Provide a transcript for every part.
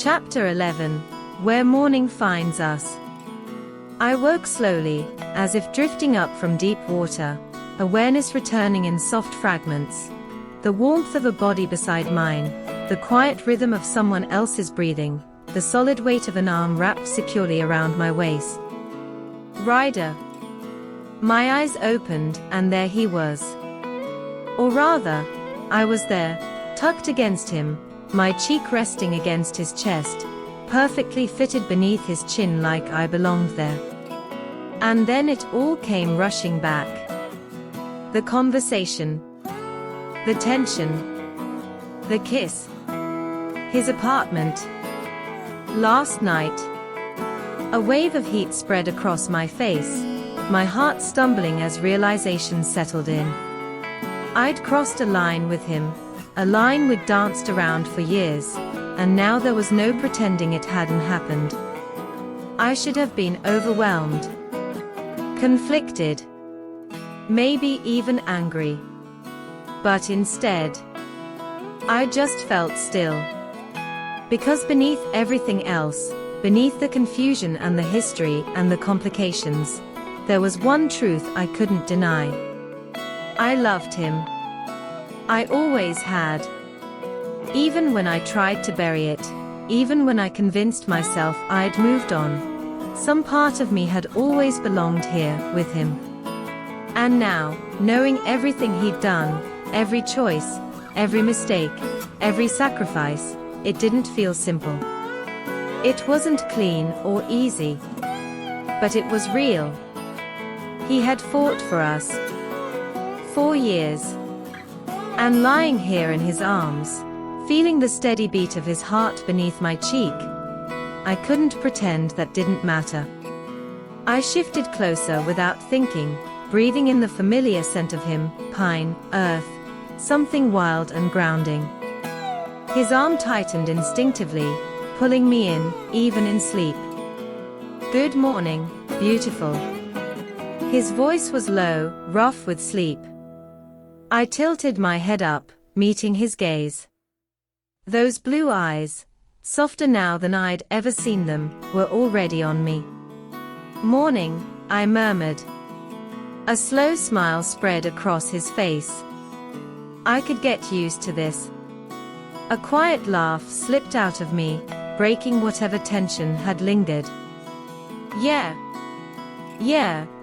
Chapter 11. Where Morning Finds Us. I woke slowly, as if drifting up from deep water, awareness returning in soft fragments. The warmth of a body beside mine, the quiet rhythm of someone else's breathing, the solid weight of an arm wrapped securely around my waist. Ryder. My eyes opened, and there he was. Or rather, I was there, tucked against him, my cheek resting against his chest, perfectly fitted beneath his chin like I belonged there. And then it all came rushing back. The conversation. The tension. The kiss. His apartment. Last night. A wave of heat spread across my face, my heart stumbling as realization settled in. I'd crossed a line with him, a line we'd danced around for years, and now there was no pretending it hadn't happened. I should have been overwhelmed, conflicted, maybe even angry. But instead, I just felt still. Because beneath everything else, beneath the confusion and the history and the complications, there was one truth I couldn't deny. I loved him. I always had. Even when I tried to bury it, even when I convinced myself I'd moved on, some part of me had always belonged here, with him. And now, knowing everything he'd done, every choice, every mistake, every sacrifice, it didn't feel simple. It wasn't clean or easy. But it was real. He had fought for us. 4 years. And lying here in his arms, feeling the steady beat of his heart beneath my cheek, I couldn't pretend that didn't matter. I shifted closer without thinking, breathing in the familiar scent of him, pine, earth, something wild and grounding. His arm tightened instinctively, pulling me in, even in sleep. Good morning, beautiful. His voice was low, rough with sleep. I tilted my head up, meeting his gaze. Those blue eyes, softer now than I'd ever seen them, were already on me. Morning, I murmured. A slow smile spread across his face. I could get used to this. A quiet laugh slipped out of me, breaking whatever tension had lingered. Yeah,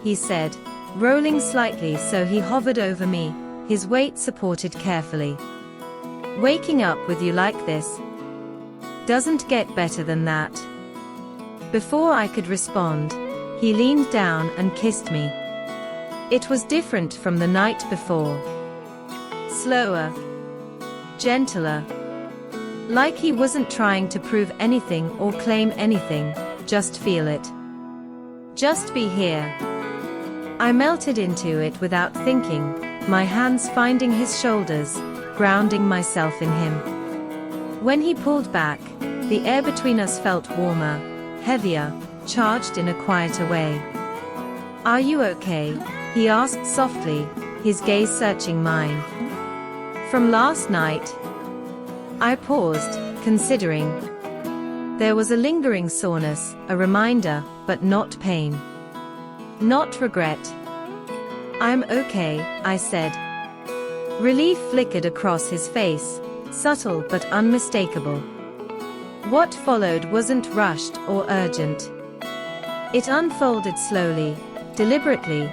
he said, rolling slightly so he hovered over me, his weight supported carefully. Waking up with you like this doesn't get better than that. Before I could respond, he leaned down and kissed me. It was different from the night before. Slower, gentler. Like he wasn't trying to prove anything or claim anything, just feel it. Just be here. I melted into it without thinking, my hands finding his shoulders, grounding myself in him. When he pulled back, the air between us felt warmer, heavier, charged in a quieter way. Are you okay? He asked softly, his gaze searching mine. From last night? I paused, considering. There was a lingering soreness, a reminder, but not pain. Not regret. I'm okay, I said. Relief flickered across his face, subtle but unmistakable. What followed wasn't rushed or urgent. It unfolded slowly, deliberately,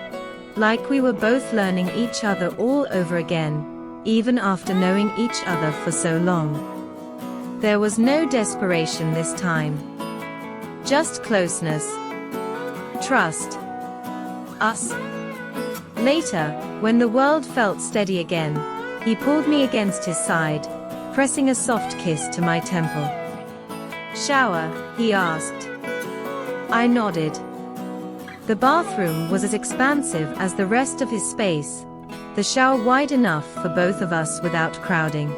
like we were both learning each other all over again, even after knowing each other for so long. There was no desperation this time. Just closeness. Trust. Us. Later, when the world felt steady again, he pulled me against his side, pressing a soft kiss to my temple. Shower, he asked. I nodded. The bathroom was as expansive as the rest of his space, the shower wide enough for both of us without crowding.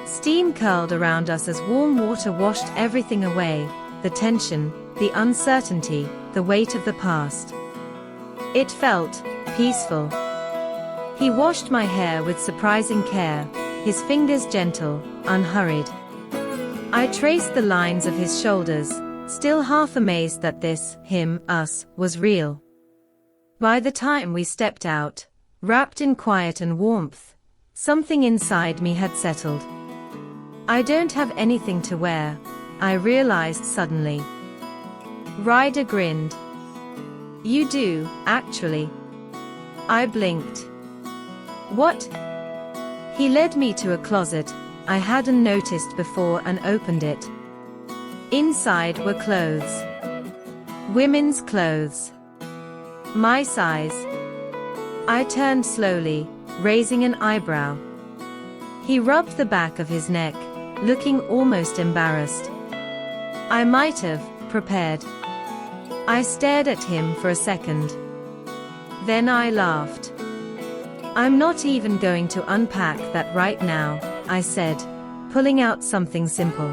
Steam curled around us as warm water washed everything away, the tension, the uncertainty, the weight of the past. It felt peaceful. He washed my hair with surprising care, his fingers gentle, unhurried. I traced the lines of his shoulders, still half amazed that this, him, us, was real. By the time we stepped out, wrapped in quiet and warmth, something inside me had settled. I don't have anything to wear, I realized suddenly. Ryder grinned. You do, actually. I blinked. What? He led me to a closet I hadn't noticed before and opened it. Inside were clothes. Women's clothes. My size. I turned slowly, raising an eyebrow. He rubbed the back of his neck, looking almost embarrassed. I might have prepared. I stared at him for a second. Then I laughed. I'm not even going to unpack that right now, I said, pulling out something simple.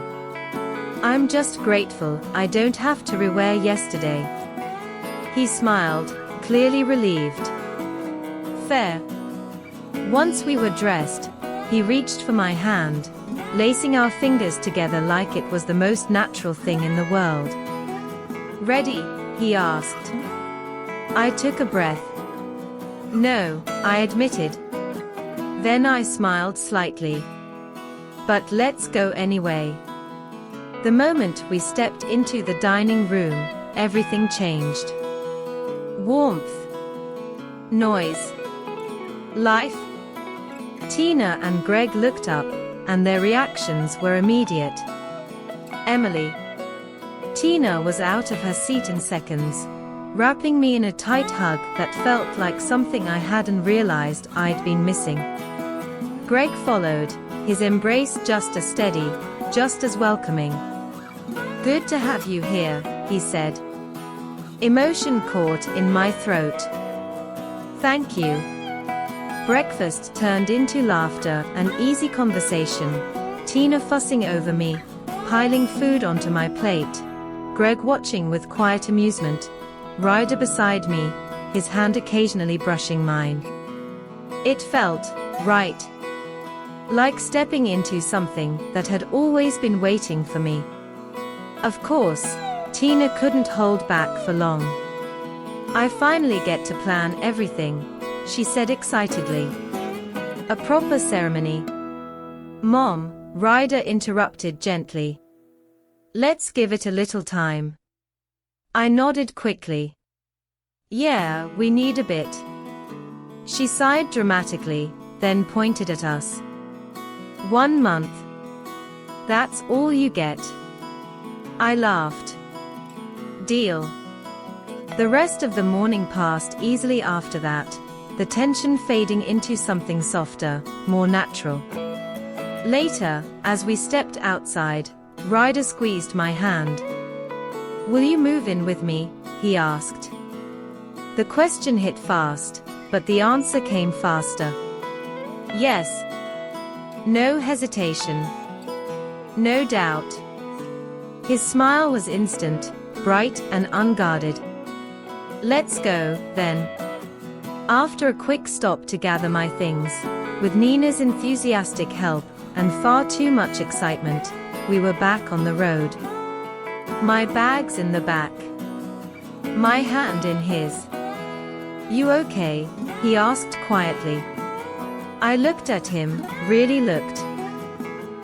I'm just grateful I don't have to rewear yesterday. He smiled, clearly relieved. Fair. Once we were dressed, he reached for my hand, lacing our fingers together like it was the most natural thing in the world. Ready? He asked. I took a breath. No, I admitted. Then I smiled slightly. But let's go anyway. The moment we stepped into the dining room, everything changed. Warmth. Noise. Life. Tina and Greg looked up, and their reactions were immediate. Emily. Tina was out of her seat in seconds, wrapping me in a tight hug that felt like something I hadn't realized I'd been missing. Greg followed, his embrace just as steady, just as welcoming. Good to have you here, he said. Emotion caught in my throat. Thank you. Breakfast turned into laughter and easy conversation, Tina fussing over me, piling food onto my plate, Greg watching with quiet amusement, Ryder beside me, his hand occasionally brushing mine. It felt right. Like stepping into something that had always been waiting for me. Of course, Tina couldn't hold back for long. I finally get to plan everything, she said excitedly. A proper ceremony. Mom, Ryder interrupted gently. Let's give it a little time. I nodded quickly. Yeah, we need a bit. She sighed dramatically, then pointed at us. 1 month. That's all you get. I laughed. Deal. The rest of the morning passed easily after that, the tension fading into something softer, more natural. Later, as we stepped outside, Ryder squeezed my hand. Will you move in with me? He asked. The question hit fast, but the answer came faster. Yes. No hesitation. No doubt. His smile was instant, bright and unguarded. Let's go, then. After a quick stop to gather my things, with Nina's enthusiastic help and far too much excitement, we were back on the road. My bags in the back. My hand in his. You okay? He asked quietly. I looked at him, really looked.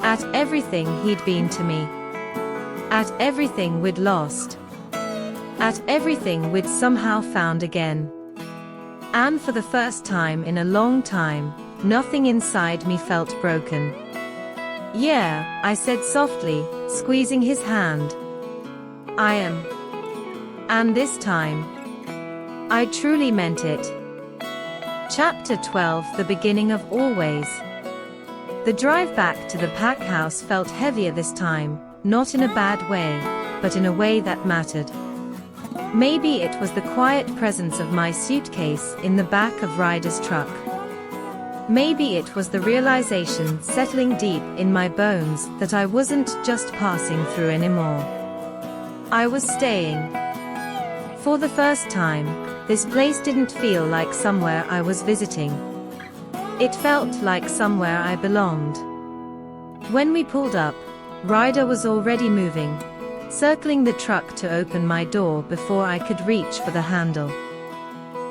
At everything he'd been to me. At everything we'd lost. At everything we'd somehow found again. And for the first time in a long time, nothing inside me felt broken. Yeah, I said softly, squeezing his hand. I am. And this time, I truly meant it. Chapter 12, the beginning of always. The drive back to the pack house felt heavier this time, not in a bad way, but in a way that mattered. Maybe it was the quiet presence of my suitcase in the back of Ryder's truck. Maybe it was the realization settling deep in my bones that I wasn't just passing through anymore. I was staying. For the first time, this place didn't feel like somewhere I was visiting. It felt like somewhere I belonged. When we pulled up, Ryder was already moving, circling the truck to open my door before I could reach for the handle.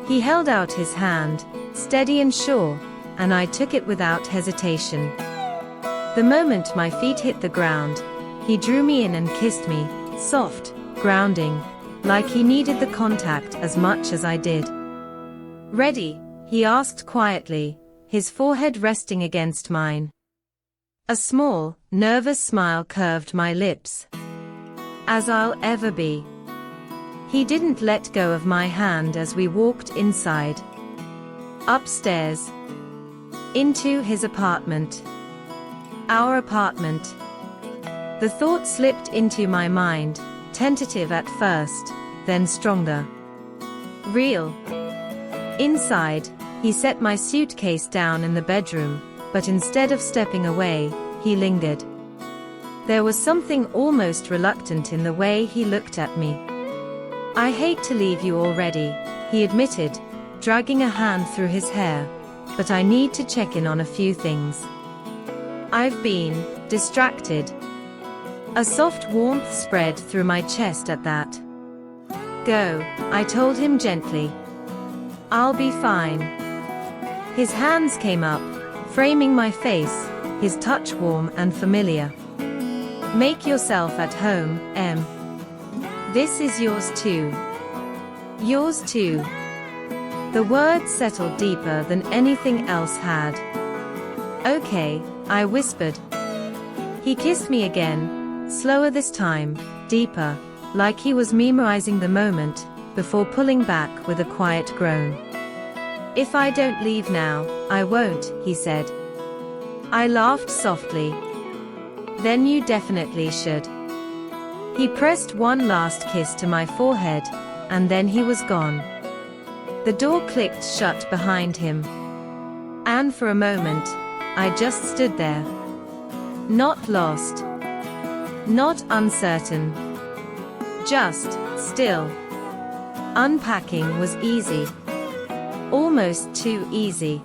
He held out his hand, steady and sure, and I took it without hesitation. The moment my feet hit the ground, he drew me in and kissed me, soft, grounding, like he needed the contact as much as I did. "Ready?" he asked quietly, his forehead resting against mine. A small, nervous smile curved my lips. "As I'll ever be." He didn't let go of my hand as we walked inside. Upstairs. Into his apartment. Our apartment. The thought slipped into my mind, tentative at first, then stronger. Real. Inside, he set my suitcase down in the bedroom, but instead of stepping away, he lingered. There was something almost reluctant in the way he looked at me. "I hate to leave you already," he admitted, dragging a hand through his hair, "but I need to check in on a few things. I've been distracted." A soft warmth spread through my chest at that. "Go," I told him gently. "I'll be fine." His hands came up, framing my face, his touch warm and familiar. "Make yourself at home, Em. This is yours too. Yours too." The words settled deeper than anything else had. "Okay," I whispered. He kissed me again, slower this time, deeper, like he was memorizing the moment, before pulling back with a quiet groan. "If I don't leave now, I won't," he said. I laughed softly. "Then you definitely should." He pressed one last kiss to my forehead, and then he was gone. The door clicked shut behind him. And for a moment, I just stood there. Not lost. Not uncertain. Just still. Unpacking was easy. Almost too easy.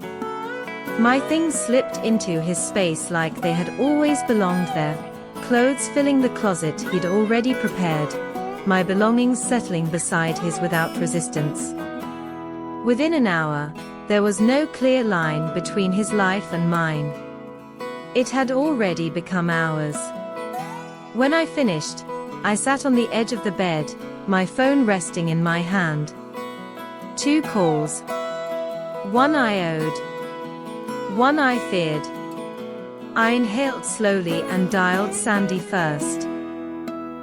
My things slipped into his space like they had always belonged there, clothes filling the closet he'd already prepared, my belongings settling beside his without resistance. Within an hour, there was no clear line between his life and mine. It had already become ours. When I finished, I sat on the edge of the bed, my phone resting in my hand. 2 calls. One I owed. One I feared. I inhaled slowly and dialed Sandy first.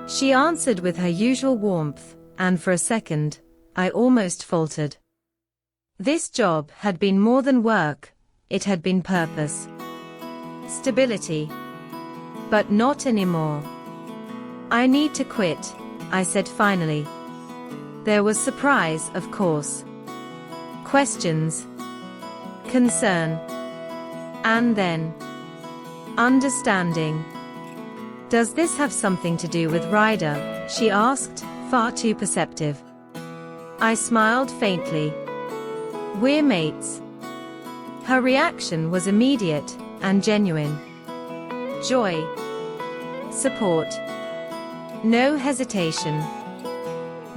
She answered with her usual warmth, and for a second, I almost faltered. This job had been more than work, it had been purpose. Stability. But not anymore. "I need to quit," I said finally. There was surprise, of course. Questions. Concern. And then understanding. "Does this have something to do with Ryder?" she asked, far too perceptive. I smiled faintly. "We're mates." Her reaction was immediate and genuine. Joy. Support. No hesitation.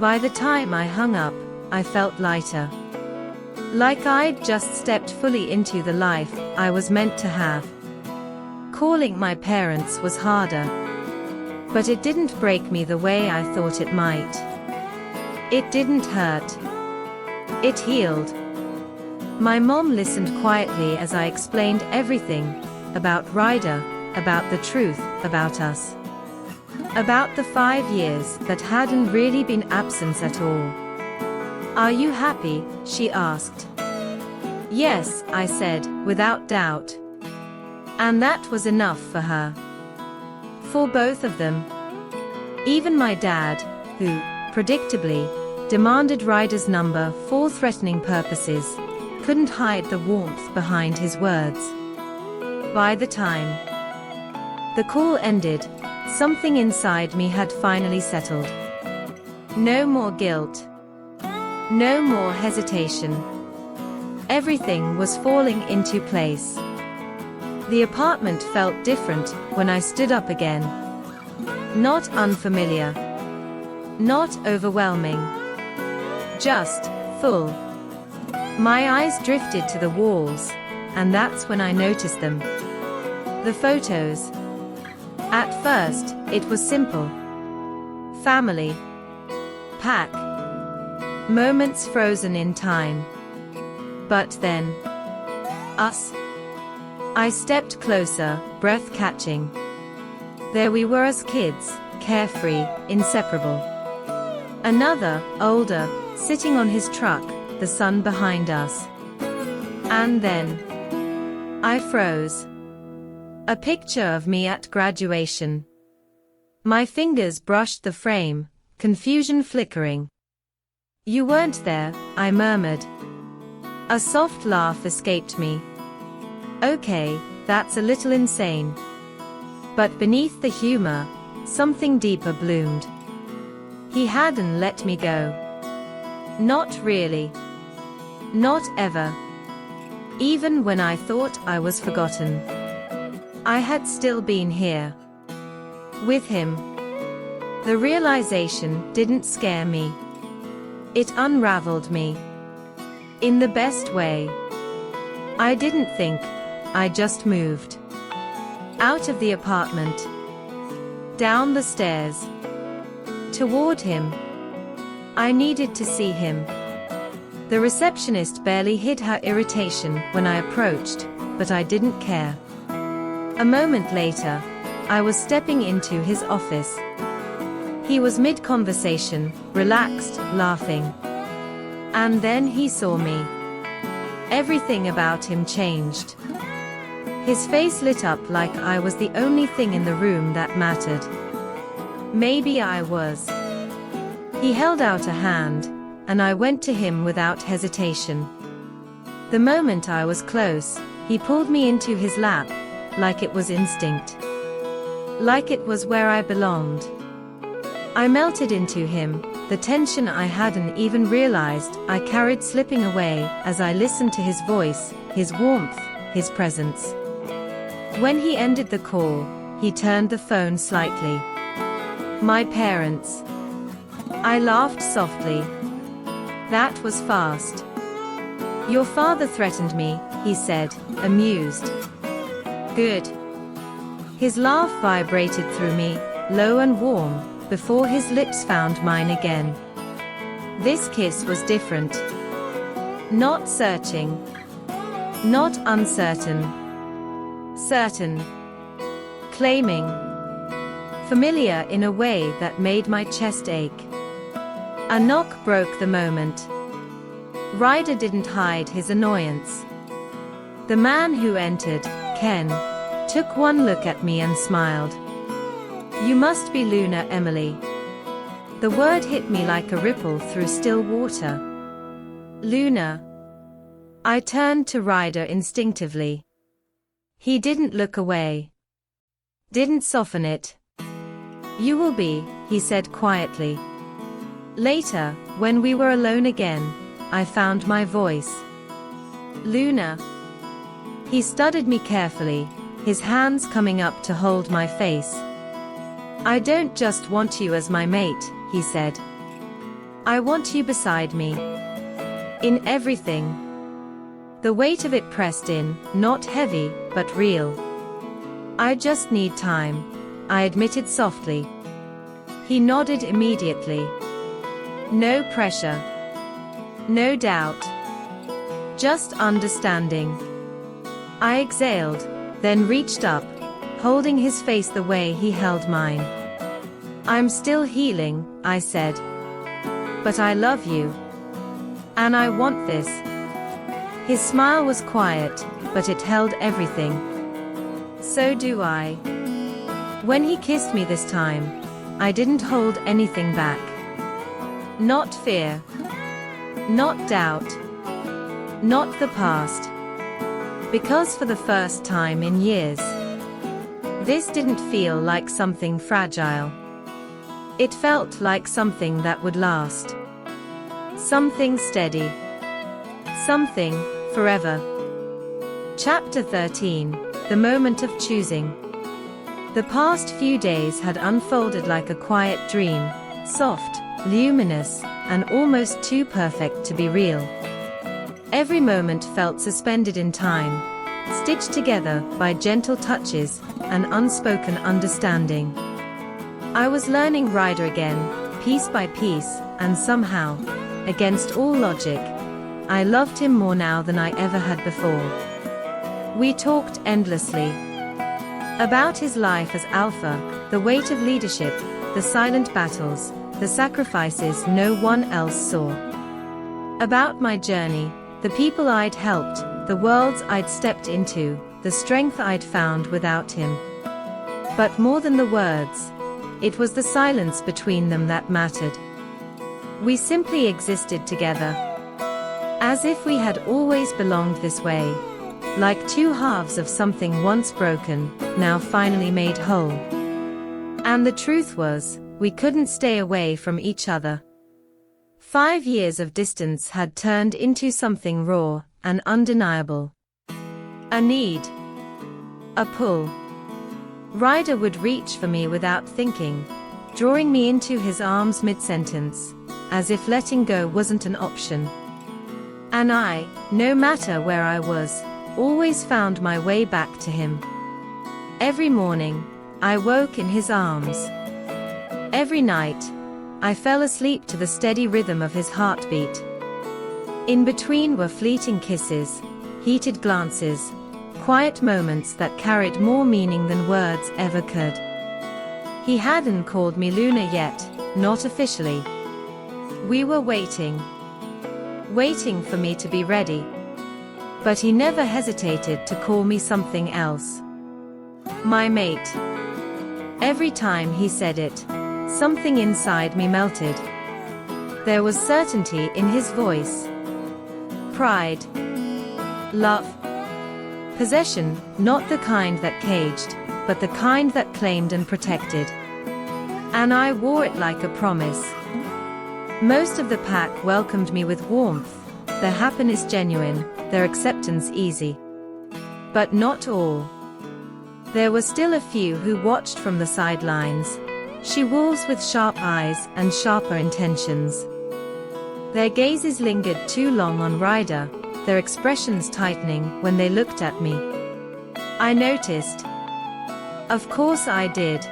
By the time I hung up, I felt lighter. Like I'd just stepped fully into the life I was meant to have. Calling my parents was harder. But it didn't break me the way I thought it might. It didn't hurt. It healed. My mom listened quietly as I explained everything, about Ryder, about the truth, about us. About the 5 years that hadn't really been absence at all. "Are you happy?" she asked. "Yes," I said, without doubt. And that was enough for her. For both of them. Even my dad, who, predictably, demanded Ryder's number for threatening purposes, couldn't hide the warmth behind his words. By the time the call ended, something inside me had finally settled. No more guilt. No more hesitation. Everything was falling into place. The apartment felt different when I stood up again, Not unfamiliar. Not overwhelming. Just full. My eyes drifted to the walls, and that's when I noticed them. The photos. At first, it was simple. Family. Pack. Moments frozen in time. But then, us. I stepped closer, breath catching. There we were as kids, carefree, inseparable. Another, older, sitting on his truck, the sun behind us. And then, I froze. A picture of me at graduation. My fingers brushed the frame, confusion flickering. You weren't there, I murmured. A soft laugh escaped me. Okay, that's a little insane. But beneath the humor, something deeper bloomed. He hadn't let me go. Not really. Not ever. Even when I thought I was forgotten. I had still been here. With him. The realization didn't scare me. It unraveled me. In the best way. I didn't think, I just moved. Out of the apartment. Down the stairs. Toward him. I needed to see him. The receptionist barely hid her irritation when I approached, but I didn't care. A moment later, I was stepping into his office. He was mid-conversation, relaxed, laughing. And then he saw me. Everything about him changed. His face lit up like I was the only thing in the room that mattered. Maybe I was. He held out a hand, and I went to him without hesitation. The moment I was close, he pulled me into his lap, like it was instinct. Like it was where I belonged. I melted into him, the tension I hadn't even realized I carried slipping away as I listened to his voice, his warmth, his presence. When he ended the call, he turned the phone slightly. My parents. I laughed softly. That was fast. Your father threatened me, he said, amused. Good. His laugh vibrated through me, low and warm, before his lips found mine again. This kiss was different. Not searching. Not uncertain. Certain. Claiming. Familiar in a way that made my chest ache. A knock broke the moment. Ryder didn't hide his annoyance. The man who entered, Ken, took one look at me and smiled. You must be Luna, Emily. The word hit me like a ripple through still water. Luna. I turned to Ryder instinctively. He didn't look away. Didn't soften it. You will be, he said quietly. Later, when we were alone again, I found my voice. Luna. He studied me carefully, his hands coming up to hold my face. I don't just want you as my mate, he said. I want you beside me. In everything. The weight of it pressed in, not heavy, but real. I just need time, I admitted softly. He nodded immediately. No pressure. No doubt. Just understanding. I exhaled, then reached up, holding his face the way he held mine. I'm still healing, I said. But I love you. And I want this. His smile was quiet, but it held everything. So do I. When he kissed me this time, I didn't hold anything back. Not fear. Not doubt. Not the past. Because for the first time in years, this didn't feel like something fragile. It felt like something that would last. Something steady. Something forever. Chapter 13, The Moment of Choosing. The past few days had unfolded like a quiet dream, soft, luminous, and almost too perfect to be real. Every moment felt suspended in time, stitched together by gentle touches and unspoken understanding. I was learning Ryder again, piece by piece, and somehow, against all logic, I loved him more now than I ever had before. We talked endlessly about his life as alpha, the weight of leadership, the silent battles, the sacrifices no one else saw. About my journey, the people I'd helped, the worlds I'd stepped into, the strength I'd found without him. But more than the words, it was the silence between them that mattered. We simply existed together, as if we had always belonged this way, like two halves of something once broken, now finally made whole. And the truth was, we couldn't stay away from each other. 5 years of distance had turned into something raw and undeniable. A need. A pull. Ryder would reach for me without thinking, drawing me into his arms mid-sentence, as if letting go wasn't an option. And I, no matter where I was, always found my way back to him. Every morning, I woke in his arms. Every night, I fell asleep to the steady rhythm of his heartbeat. In between were fleeting kisses, heated glances, quiet moments that carried more meaning than words ever could. He hadn't called me Luna yet, not officially. We were waiting for me to be ready. But he never hesitated to call me something else. My mate. Every time he said it, something inside me melted. There was certainty in his voice. Pride. Love. Possession, not the kind that caged, but the kind that claimed and protected. And I wore it like a promise. Most of the pack welcomed me with warmth, their happiness genuine, their acceptance easy. But not all. There were still a few who watched from the sidelines, she-wolves with sharp eyes and sharper intentions. Their gazes lingered too long on Ryder, their expressions tightening when they looked at me. I noticed. Of course I did.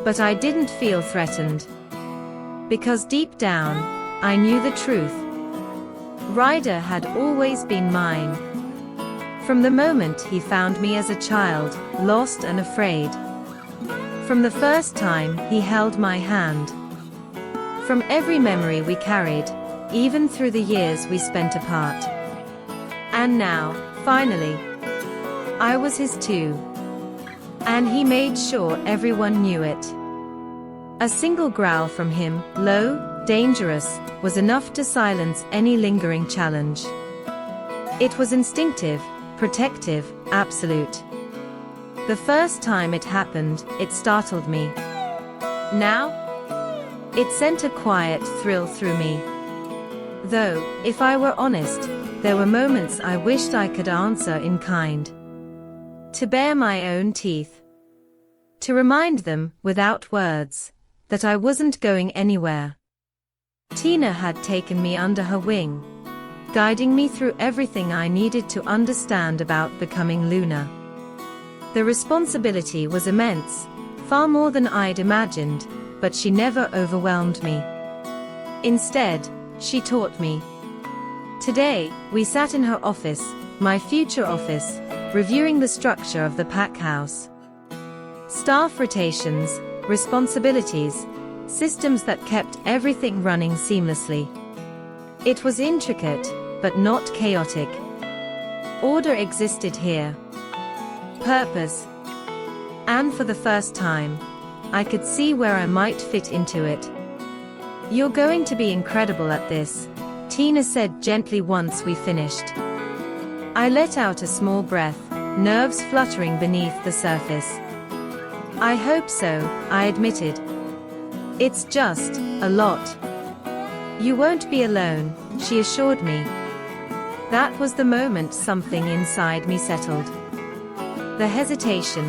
But I didn't feel threatened. Because deep down, I knew the truth. Ryder had always been mine. From the moment he found me as a child, lost and afraid. From the first time he held my hand. From every memory we carried, even through the years we spent apart. And now, finally, I was his too. And he made sure everyone knew it. A single growl from him, low, dangerous, was enough to silence any lingering challenge. It was instinctive, protective, absolute. The first time it happened, it startled me. Now, it sent a quiet thrill through me. Though, if I were honest, there were moments I wished I could answer in kind. To bare my own teeth. To remind them, without words, that I wasn't going anywhere. Tina had taken me under her wing, guiding me through everything I needed to understand about becoming Luna. The responsibility was immense, far more than I'd imagined, but she never overwhelmed me. Instead, she taught me. Today, we sat in her office, my future office, reviewing the structure of the pack house. Staff rotations, responsibilities, systems that kept everything running seamlessly. It was intricate, but not chaotic. Order existed here. Purpose. And for the first time, I could see where I might fit into it. "You're going to be incredible at this," Tina said gently once we finished. I let out a small breath, nerves fluttering beneath the surface. "I hope so," I admitted. "It's just a lot." "You won't be alone," she assured me. That was the moment something inside me settled. The hesitation.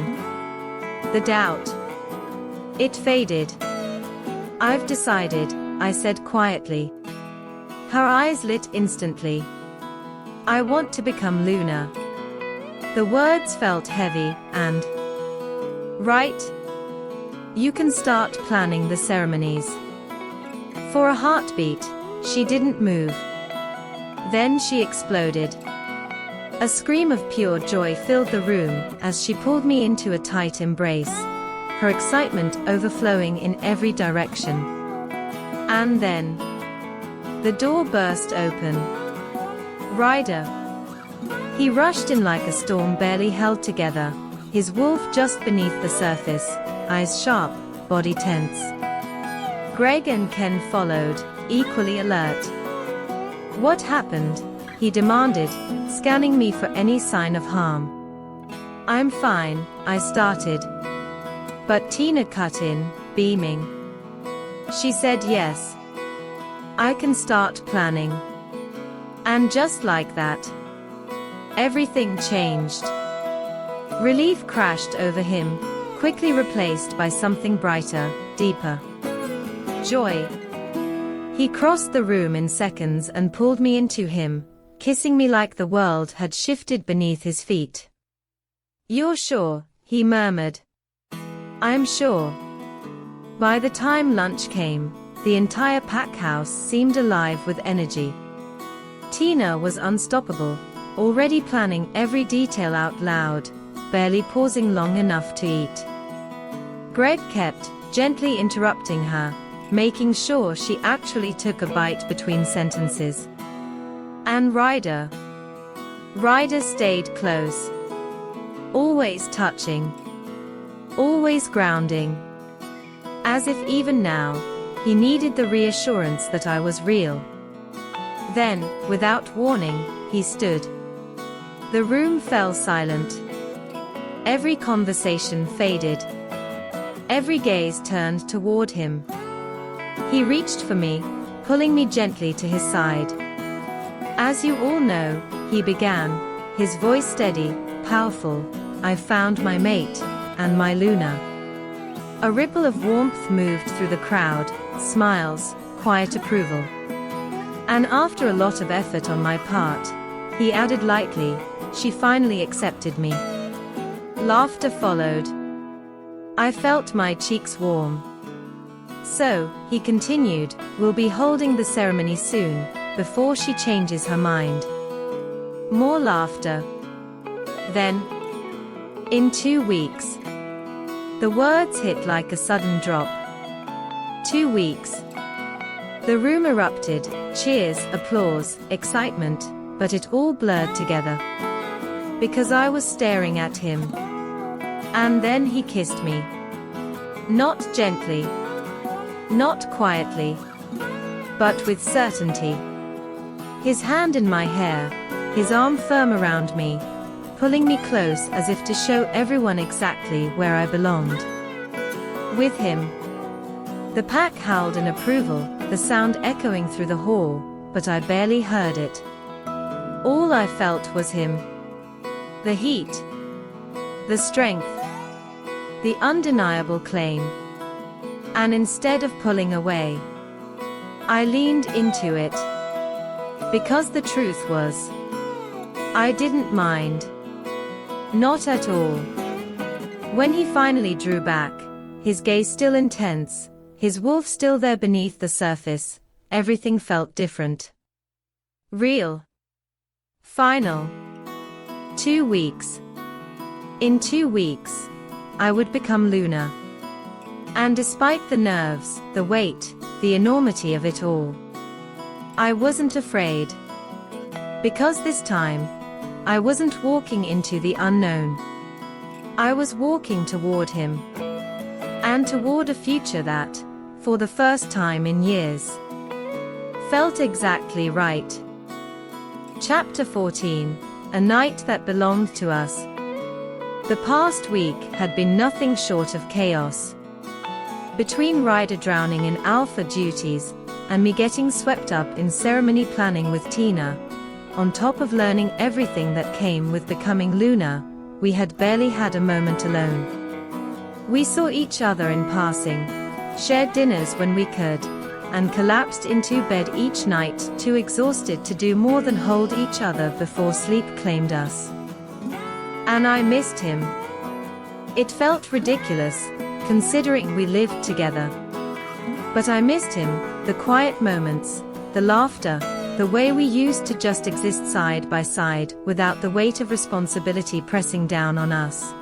The doubt. It faded. I've decided, I said quietly. Her eyes lit instantly. I want to become Luna. The words felt heavy, and... Right? You can start planning the ceremonies. For a heartbeat, she didn't move. Then she exploded. A scream of pure joy filled the room as she pulled me into a tight embrace, her excitement overflowing in every direction. And then, the door burst open. Ryder. He rushed in like a storm barely held together, his wolf just beneath the surface, eyes sharp, body tense. Greg and Ken followed, equally alert. What happened? He demanded, scanning me for any sign of harm. I'm fine, I started. But Tina cut in, beaming. She said yes. I can start planning. And just like that, everything changed. Relief crashed over him, quickly replaced by something brighter, deeper. Joy. He crossed the room in seconds and pulled me into him, kissing me like the world had shifted beneath his feet. You're sure? He murmured. I'm sure. By the time lunch came, the entire pack house seemed alive with energy. Tina was unstoppable, already planning every detail out loud, barely pausing long enough to eat. Greg kept gently interrupting her, making sure she actually took a bite between sentences. And Ryder stayed close. Always touching. Always grounding. As if even now, he needed the reassurance that I was real. Then, without warning, he stood. The room fell silent. Every conversation faded. Every gaze turned toward him. He reached for me, pulling me gently to his side. As you all know, he began, his voice steady, powerful, I found my mate, and my Luna. A ripple of warmth moved through the crowd, smiles, quiet approval. And after a lot of effort on my part, he added lightly, she finally accepted me. Laughter followed. I felt my cheeks warm. So, he continued, we'll be holding the ceremony soon, before she changes her mind. More laughter. Then, in 2 weeks. The words hit like a sudden drop. 2 weeks. The room erupted, cheers, applause, excitement, but it all blurred together. Because I was staring at him. And then he kissed me. Not gently. Not quietly. But with certainty. His hand in my hair, his arm firm around me, pulling me close as if to show everyone exactly where I belonged. With him. The pack howled in approval, the sound echoing through the hall, but I barely heard it. All I felt was him. The heat. The strength. The undeniable claim. And instead of pulling away, I leaned into it. Because the truth was, I didn't mind. Not at all. When he finally drew back, his gaze still intense, his wolf still there beneath the surface, everything felt different. Real. Final. 2 weeks. In 2 weeks, I would become Luna. And despite the nerves, the weight, the enormity of it all, I wasn't afraid. Because this time, I wasn't walking into the unknown. I was walking toward him. And toward a future that, for the first time in years, felt exactly right. Chapter 14, A Night That Belonged to Us. The past week had been nothing short of chaos. Between Ryder drowning in alpha duties, and me getting swept up in ceremony planning with Tina, on top of learning everything that came with becoming Luna, we had barely had a moment alone. We saw each other in passing, shared dinners when we could, and collapsed into bed each night, too exhausted to do more than hold each other before sleep claimed us. And I missed him. It felt ridiculous, considering we lived together. But I missed him, the quiet moments, the laughter, the way we used to just exist side by side without the weight of responsibility pressing down on us.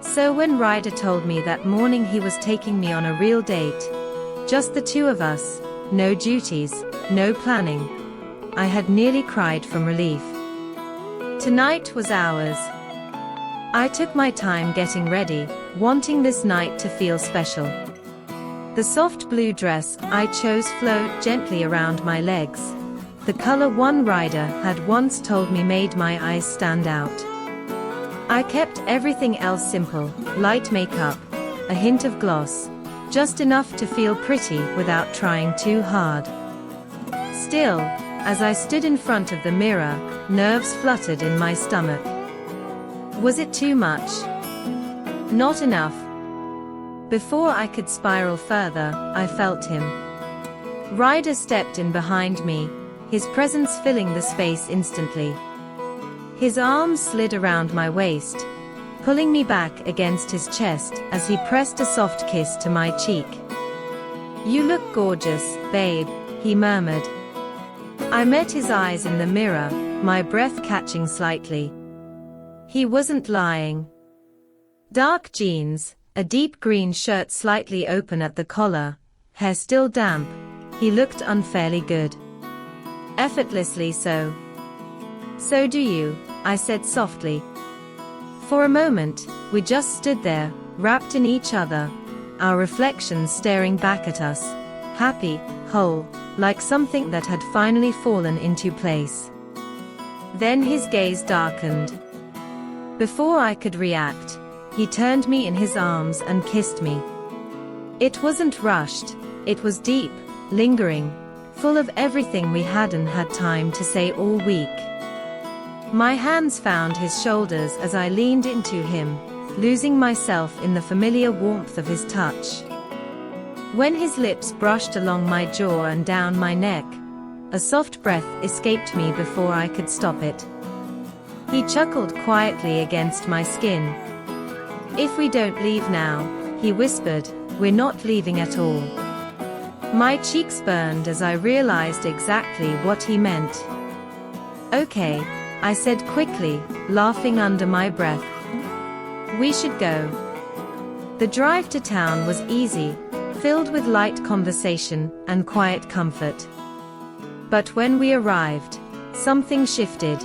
So when Ryder told me that morning he was taking me on a real date, just the two of us, no duties, no planning, I had nearly cried from relief. Tonight was ours. I took my time getting ready, wanting this night to feel special. The soft blue dress I chose flowed gently around my legs, the color one Ryder had once told me made my eyes stand out. I kept everything else simple, light makeup, a hint of gloss, just enough to feel pretty without trying too hard. Still, as I stood in front of the mirror, nerves fluttered in my stomach. Was it too much? Not enough. Before I could spiral further, I felt him. Ryder stepped in behind me, his presence filling the space instantly. His arms slid around my waist, pulling me back against his chest as he pressed a soft kiss to my cheek. "You look gorgeous, babe," he murmured. I met his eyes in the mirror, my breath catching slightly. He wasn't lying. Dark jeans, a deep green shirt slightly open at the collar, hair still damp, he looked unfairly good. Effortlessly so. "So do you," I said softly. For a moment, we just stood there, wrapped in each other, our reflections staring back at us, happy, whole, like something that had finally fallen into place. Then his gaze darkened. Before I could react, he turned me in his arms and kissed me. It wasn't rushed, it was deep, lingering, full of everything we hadn't had time to say all week. My hands found his shoulders as I leaned into him, losing myself in the familiar warmth of his touch. When his lips brushed along my jaw and down my neck, a soft breath escaped me before I could stop it. He chuckled quietly against my skin. "If we don't leave now," he whispered, "we're not leaving at all." My cheeks burned as I realized exactly what he meant. "Okay," I said quickly, laughing under my breath. "We should go." The drive to town was easy, filled with light conversation and quiet comfort. But when we arrived, something shifted.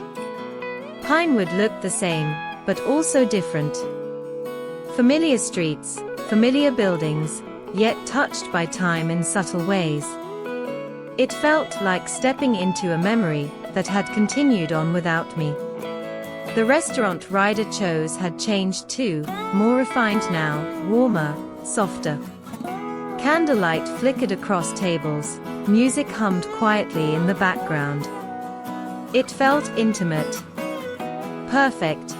Pinewood looked the same, but also different. Familiar streets, familiar buildings, yet touched by time in subtle ways. It felt like stepping into a memory that had continued on without me. The restaurant Ryder chose had changed too, more refined now, warmer, softer. Candlelight flickered across tables, music hummed quietly in the background. It felt intimate. Perfect.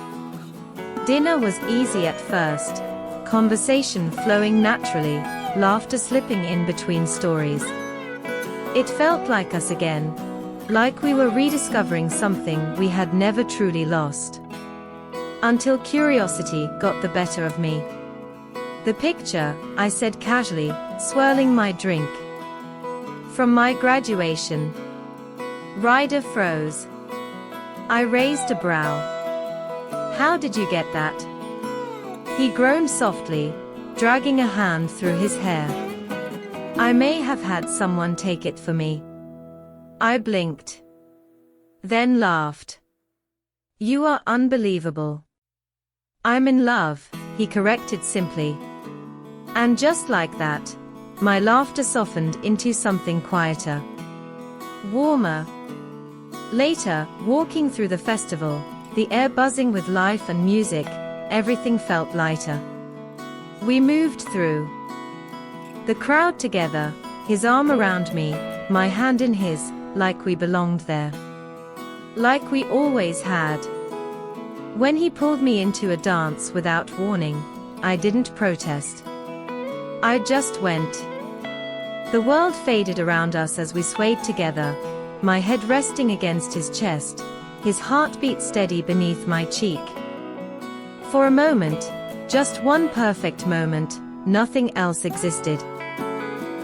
Dinner was easy at first, conversation flowing naturally, laughter slipping in between stories. It felt like us again, like we were rediscovering something we had never truly lost. Until curiosity got the better of me. "The picture," I said casually, swirling my drink. "From my graduation." Ryder froze. I raised a brow. "How did you get that?" He groaned softly, dragging a hand through his hair. "I may have had someone take it for me." I blinked. Then laughed. "You are unbelievable." "I'm in love," he corrected simply. And just like that, my laughter softened into something quieter, warmer. Later, walking through the festival, the air buzzing with life and music, everything felt lighter. We moved through the crowd together, his arm around me, my hand in his, like we belonged there. Like we always had. When he pulled me into a dance without warning, I didn't protest. I just went. The world faded around us as we swayed together, my head resting against his chest, his heartbeat steady beneath my cheek. For a moment, just one perfect moment, nothing else existed.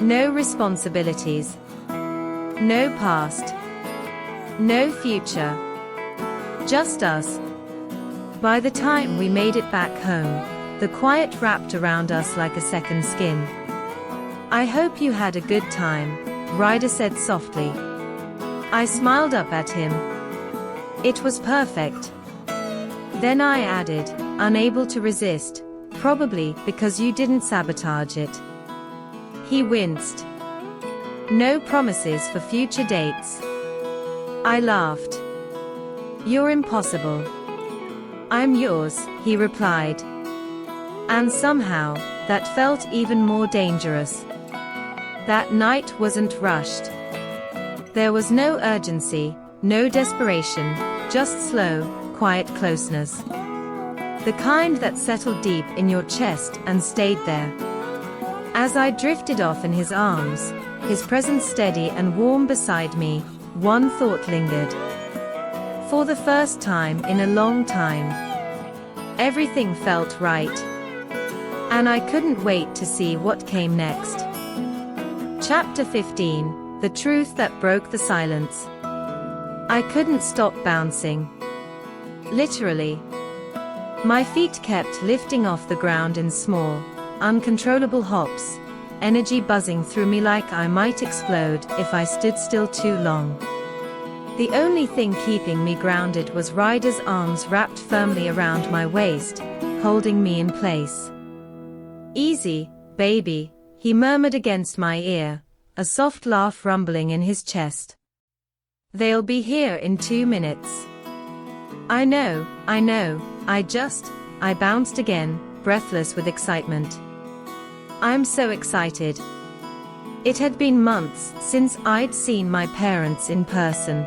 No responsibilities. No past. No future. Just us. By the time we made it back home, the quiet wrapped around us like a second skin. "I hope you had a good time," Ryder said softly. I smiled up at him. "It was perfect." Then I added, unable to resist, "Probably because you didn't sabotage it." He winced. "No promises for future dates." I laughed. "You're impossible." "I'm yours," he replied. And somehow, that felt even more dangerous. That night wasn't rushed. There was no urgency, no desperation, just slow, quiet closeness. The kind that settled deep in your chest and stayed there. As I drifted off in his arms, his presence steady and warm beside me, one thought lingered. For the first time in a long time, everything felt right. And I couldn't wait to see what came next. Chapter 15, The Truth That Broke the Silence. I couldn't stop bouncing. Literally. My feet kept lifting off the ground in small, uncontrollable hops, energy buzzing through me like I might explode if I stood still too long. The only thing keeping me grounded was Ryder's arms wrapped firmly around my waist, holding me in place. "Easy, baby," he murmured against my ear, a soft laugh rumbling in his chest. "They'll be here in 2 minutes." I know, I bounced again, breathless with excitement. I'm so excited. It had been months since I'd seen my parents in person.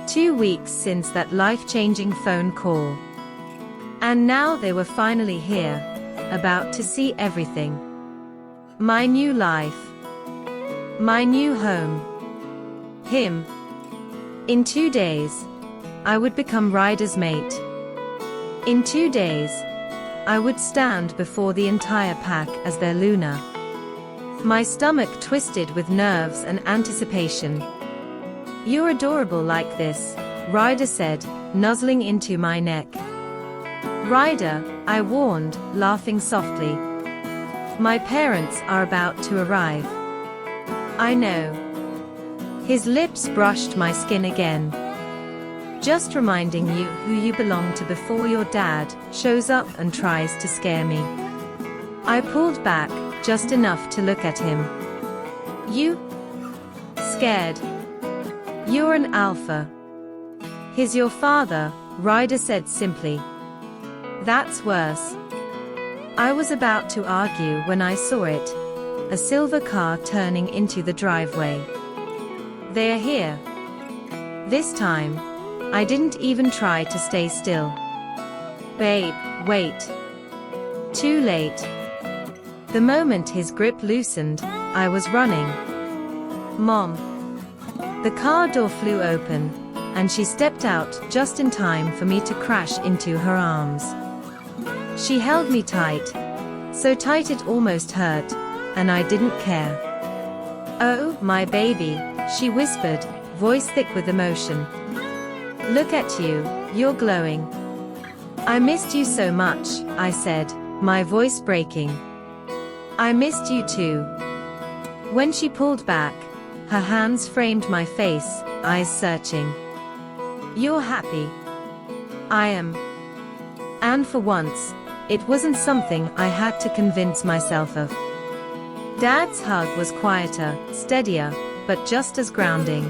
2 weeks since that life-changing phone call. And now they were finally here, about to see everything. My new life. My new home. Him. In 2 days, I would become Ryder's mate. In 2 days, I would stand before the entire pack as their Luna. My stomach twisted with nerves and anticipation. "You're adorable like this," Ryder said, nuzzling into my neck. "Ryder," I warned, laughing softly. "My parents are about to arrive." "I know." His lips brushed my skin again. "Just reminding you who you belong to before your dad shows up and tries to scare me." I pulled back, just enough to look at him. "You? Scared? You're an alpha." "He's your father," Ryder said simply. "That's worse." I was about to argue when I saw it. A silver car turning into the driveway. "They're here." This time, I didn't even try to stay still. "Babe, wait." Too late. The moment his grip loosened, I was running. "Mom." The car door flew open, and she stepped out just in time for me to crash into her arms. She held me tight, so tight it almost hurt, and I didn't care. "Oh, my baby," she whispered, voice thick with emotion. "Look at you, you're glowing." "I missed you so much," I said, my voice breaking. "I missed you too." When she pulled back, her hands framed my face, eyes searching. "You're happy." "I am." And for once, it wasn't something I had to convince myself of. Dad's hug was quieter, steadier, but just as grounding.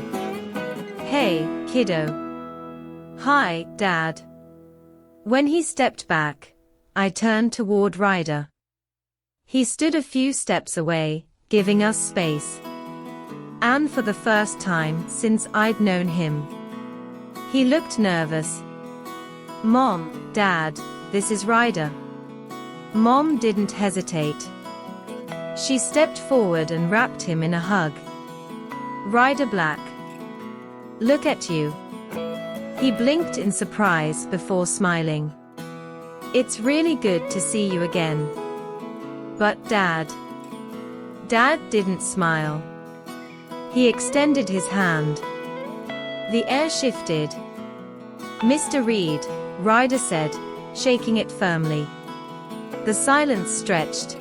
"Hey, kiddo." "Hi, Dad." When he stepped back, I turned toward Ryder. He stood a few steps away, giving us space. And for the first time since I'd known him, he looked nervous. "Mom, Dad, this is Ryder." Mom didn't hesitate. She stepped forward and wrapped him in a hug. Ryder Black. Look at you. He blinked in surprise before smiling. It's really good to see you again. But Dad. Dad didn't smile. He extended his hand. The air shifted. Mr. Reed, Ryder said, shaking it firmly. The silence stretched.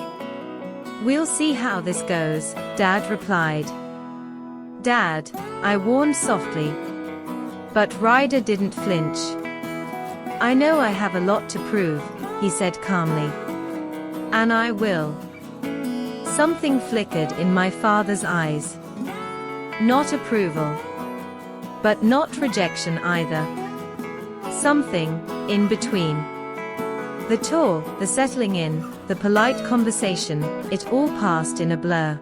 We'll see how this goes, Dad replied. Dad, I warned softly. But Ryder didn't flinch. I know I have a lot to prove, he said calmly. And I will. Something flickered in my father's eyes. Not approval. But not rejection either. Something in between. The tour, the settling in, the polite conversation, it all passed in a blur.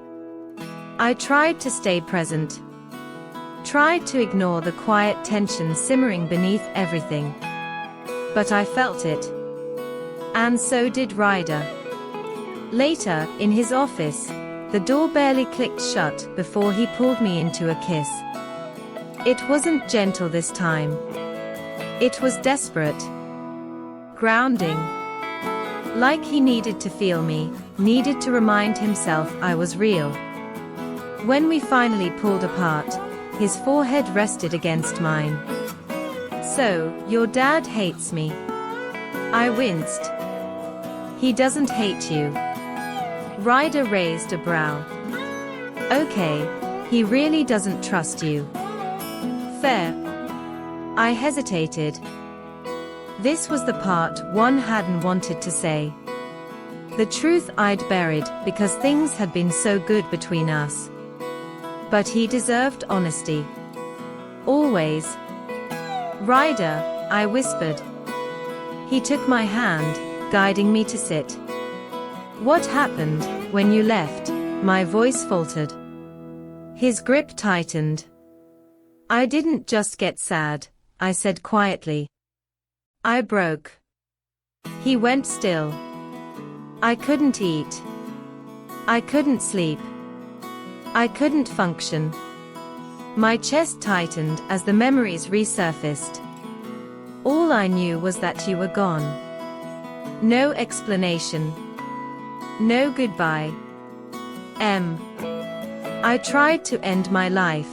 I tried to stay present. Tried to ignore the quiet tension simmering beneath everything. But I felt it. And so did Ryder. Later, in his office, the door barely clicked shut before he pulled me into a kiss. It wasn't gentle this time. It was desperate. Grounding. Like he needed to feel me, needed to remind himself I was real. When we finally pulled apart, his forehead rested against mine. So, your dad hates me. I winced. He doesn't hate you. Ryder raised a brow. Okay, he really doesn't trust you. Fair. I hesitated. This was the part one hadn't wanted to say. The truth I'd buried because things had been so good between us. But he deserved honesty. Always. Ryder, I whispered. He took my hand, guiding me to sit. What happened when you left? My voice faltered. His grip tightened. I didn't just get sad, I said quietly. I broke. He went still. I couldn't eat. I couldn't sleep. I couldn't function. My chest tightened as the memories resurfaced. All I knew was that you were gone. No explanation. No goodbye. I tried to end my life.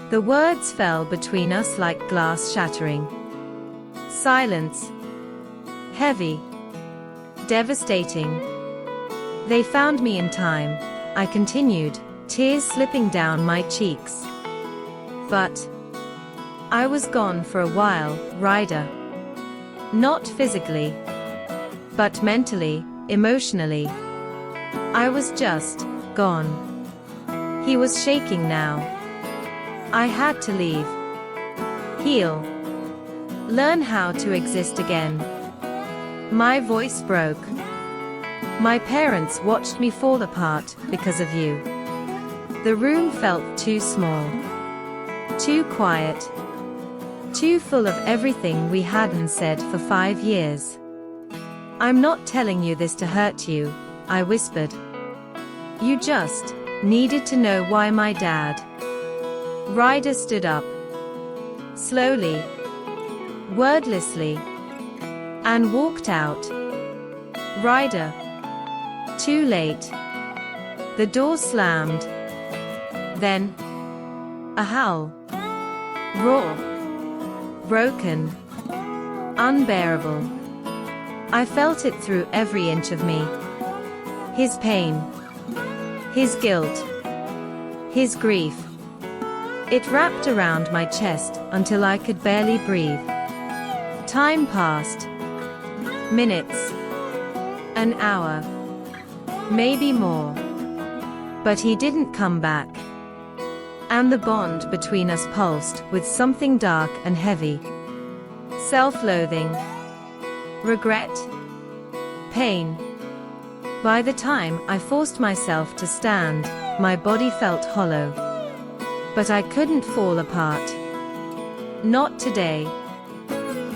The words fell between us like glass shattering. Silence. Heavy. Devastating. They found me in time, I continued, tears slipping down my cheeks. But I was gone for a while, Ryder. Not physically. But mentally, emotionally. I was just gone. He was shaking now. I had to leave. Heal. Learn how to exist again. My voice broke. My parents watched me fall apart because of you. The room felt too small. Too quiet. Too full of everything we hadn't said for 5 years. I'm not telling you this to hurt you, I whispered. You just needed to know why my dad. Ryder stood up. Slowly. Wordlessly. And walked out. Ryder. Too late. The door slammed. Then. A howl. Raw. Broken. Unbearable. I felt it through every inch of me. His pain. His guilt. His grief. It wrapped around my chest until I could barely breathe. Time passed. Minutes. An hour. Maybe more. But he didn't come back. And the bond between us pulsed with something dark and heavy. Self-loathing. Regret. Pain. By the time I forced myself to stand, my body felt hollow. But I couldn't fall apart. Not today.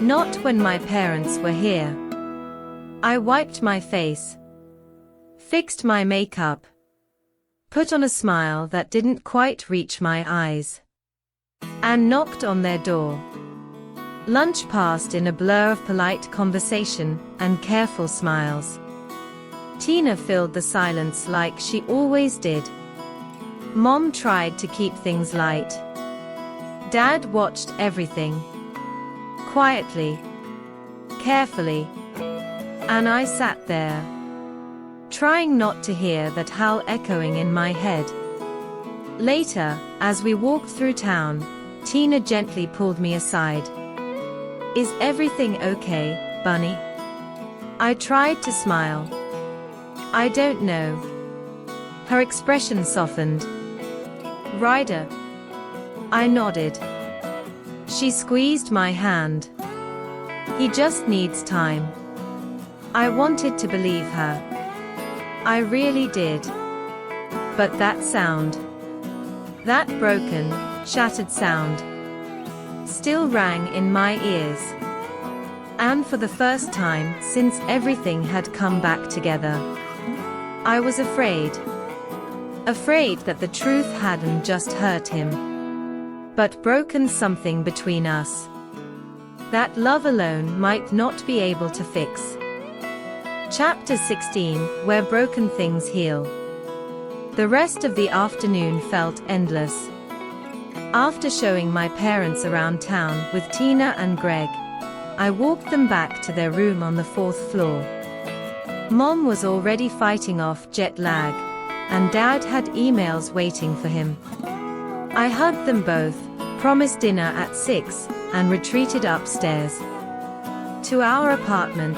Not when my parents were here. I wiped my face, fixed my makeup, put on a smile that didn't quite reach my eyes, and knocked on their door. Lunch passed in a blur of polite conversation and careful smiles. Tina filled the silence like she always did. Mom tried to keep things light. Dad watched everything, quietly, carefully, and I sat there, trying not to hear that howl echoing in my head. Later, as we walked through town, Tina gently pulled me aside. "Is everything okay, Bunny?" I tried to smile. "I don't know." Her expression softened. "Ryder?" I nodded. She squeezed my hand. "He just needs time." I wanted to believe her. I really did. But that sound, that broken, shattered sound, still rang in my ears. And for the first time since everything had come back together, I was afraid. Afraid that the truth hadn't just hurt him, but broken something between us that love alone might not be able to fix. Chapter 16, Where Broken Things Heal. The rest of the afternoon felt endless. After showing my parents around town with Tina and Greg, I walked them back to their room on the 4th floor. Mom was already fighting off jet lag, and Dad had emails waiting for him. I hugged them both, promised dinner at 6, and retreated upstairs to our apartment.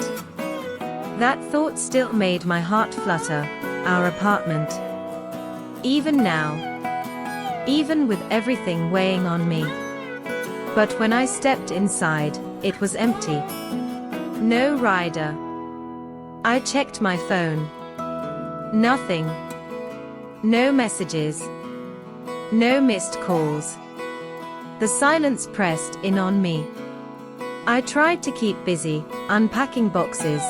That thought still made my heart flutter, our apartment. Even now, even with everything weighing on me. But when I stepped inside, it was empty. No Ryder. I checked my phone. Nothing. No messages. No missed calls. The silence pressed in on me. I tried to keep busy, unpacking boxes,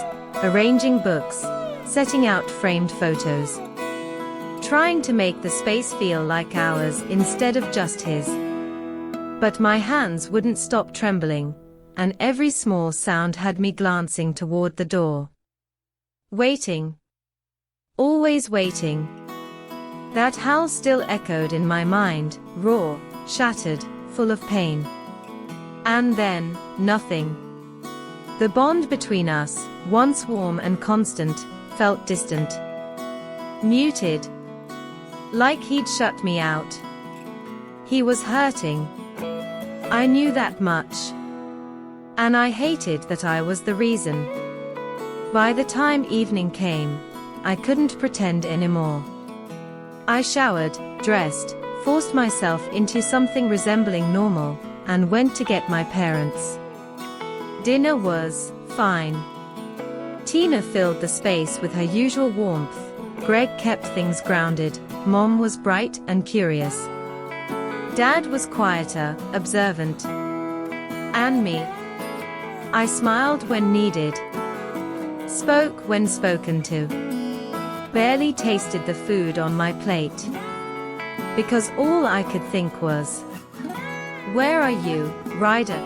arranging books, setting out framed photos, trying to make the space feel like ours instead of just his. But my hands wouldn't stop trembling, and every small sound had me glancing toward the door. Waiting. Always waiting. That howl still echoed in my mind, raw, shattered, full of pain. And then, nothing. The bond between us, once warm and constant, felt distant. Muted. Like he'd shut me out. He was hurting. I knew that much. And I hated that I was the reason. By the time evening came, I couldn't pretend anymore. I showered, dressed, forced myself into something resembling normal, and went to get my parents. Dinner was fine. Tina filled the space with her usual warmth. Greg kept things grounded. Mom was bright and curious. Dad was quieter, observant. And me. I smiled when needed. Spoke when spoken to. Barely tasted the food on my plate. Because all I could think was, "Where are you, Ryder?"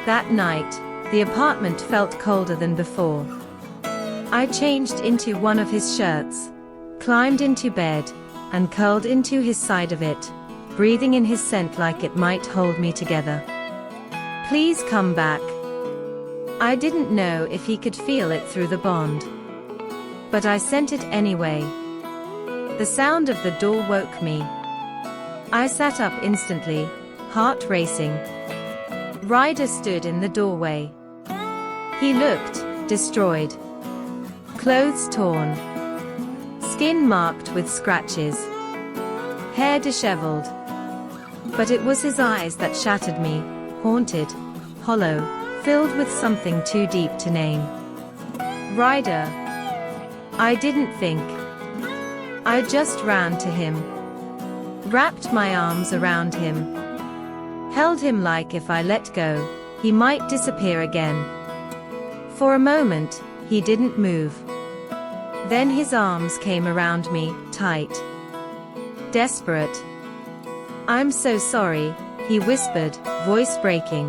That night, the apartment felt colder than before. I changed into one of his shirts, climbed into bed, and curled into his side of it, breathing in his scent like it might hold me together. "Please come back." I didn't know if he could feel it through the bond. But I sent it anyway. The sound of the door woke me. I sat up instantly, heart racing. Ryder stood in the doorway. He looked destroyed. Clothes torn. Skin marked with scratches. Hair disheveled. But it was his eyes that shattered me, haunted, hollow, filled with something too deep to name. "Ryder." I didn't think. I just ran to him. Wrapped my arms around him. Held him like if I let go, he might disappear again. For a moment, He didn't move. Then his arms came around me, tight. Desperate. "I'm so sorry," he whispered, voice breaking.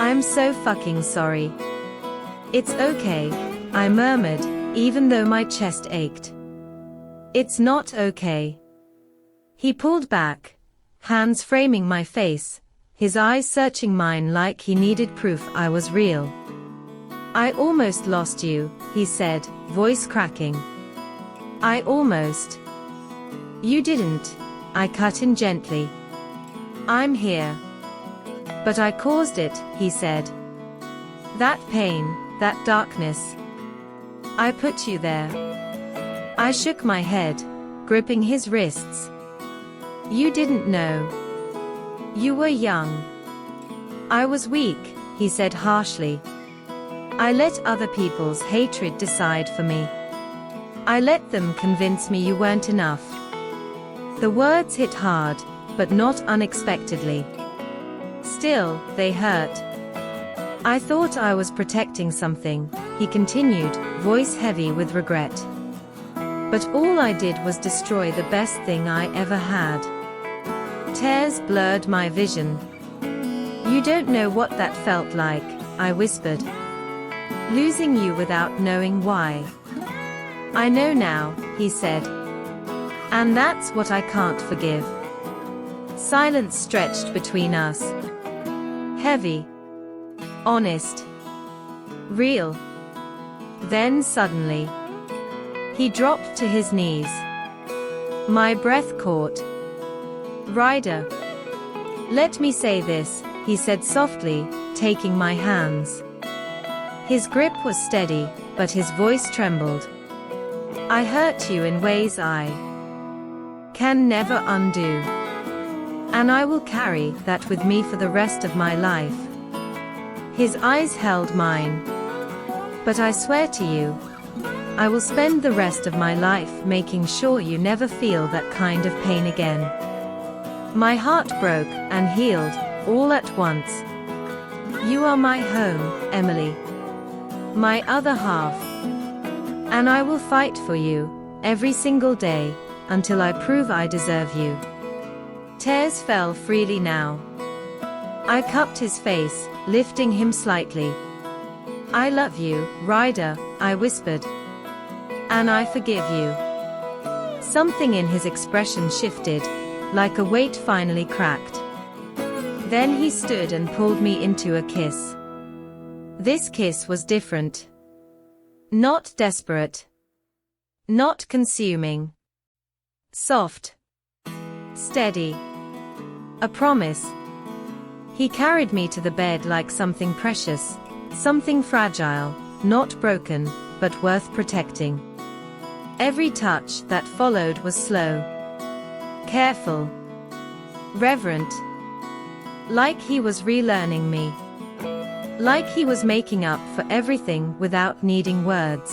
"I'm so fucking sorry." "It's okay," I murmured, even though my chest ached. "It's not okay." He pulled back, hands framing my face, his eyes searching mine like he needed proof I was real. "I almost lost you," he said, voice cracking. "I almost." "You didn't," I cut in gently. "I'm here." "But I caused it," he said. "That pain, that darkness. I put you there." I shook my head, gripping his wrists. "You didn't know. You were young." "I was weak," he said harshly. "I let other people's hatred decide for me. I let them convince me you weren't enough." The words hit hard, but not unexpectedly. Still, they hurt. "I thought I was protecting something," he continued, voice heavy with regret. "But all I did was destroy the best thing I ever had." Tears blurred my vision. "You don't know what that felt like," I whispered. "Losing you without knowing why." "I know now," he said. "And that's what I can't forgive." Silence stretched between us. Heavy. Honest. Real. Then suddenly, he dropped to his knees. My breath caught. "Ryder. Let me say this," he said softly, taking my hands. His grip was steady, but his voice trembled. "I hurt you in ways I can never undo. And I will carry that with me for the rest of my life." His eyes held mine. "But I swear to you, I will spend the rest of my life making sure you never feel that kind of pain again." My heart broke and healed, all at once. "You are my home, Emily. My other half. And I will fight for you, every single day, until I prove I deserve you." Tears fell freely now. I cupped his face, lifting him slightly. "I love you, Ryder," I whispered. "And I forgive you." Something in his expression shifted, like a weight finally cracked. Then he stood and pulled me into a kiss. This kiss was different. Not desperate. Not consuming. Soft. Steady. A promise. He carried me to the bed like something precious, something fragile, not broken, but worth protecting. Every touch that followed was slow. Careful. Reverent. Like he was relearning me. Like he was making up for everything without needing words.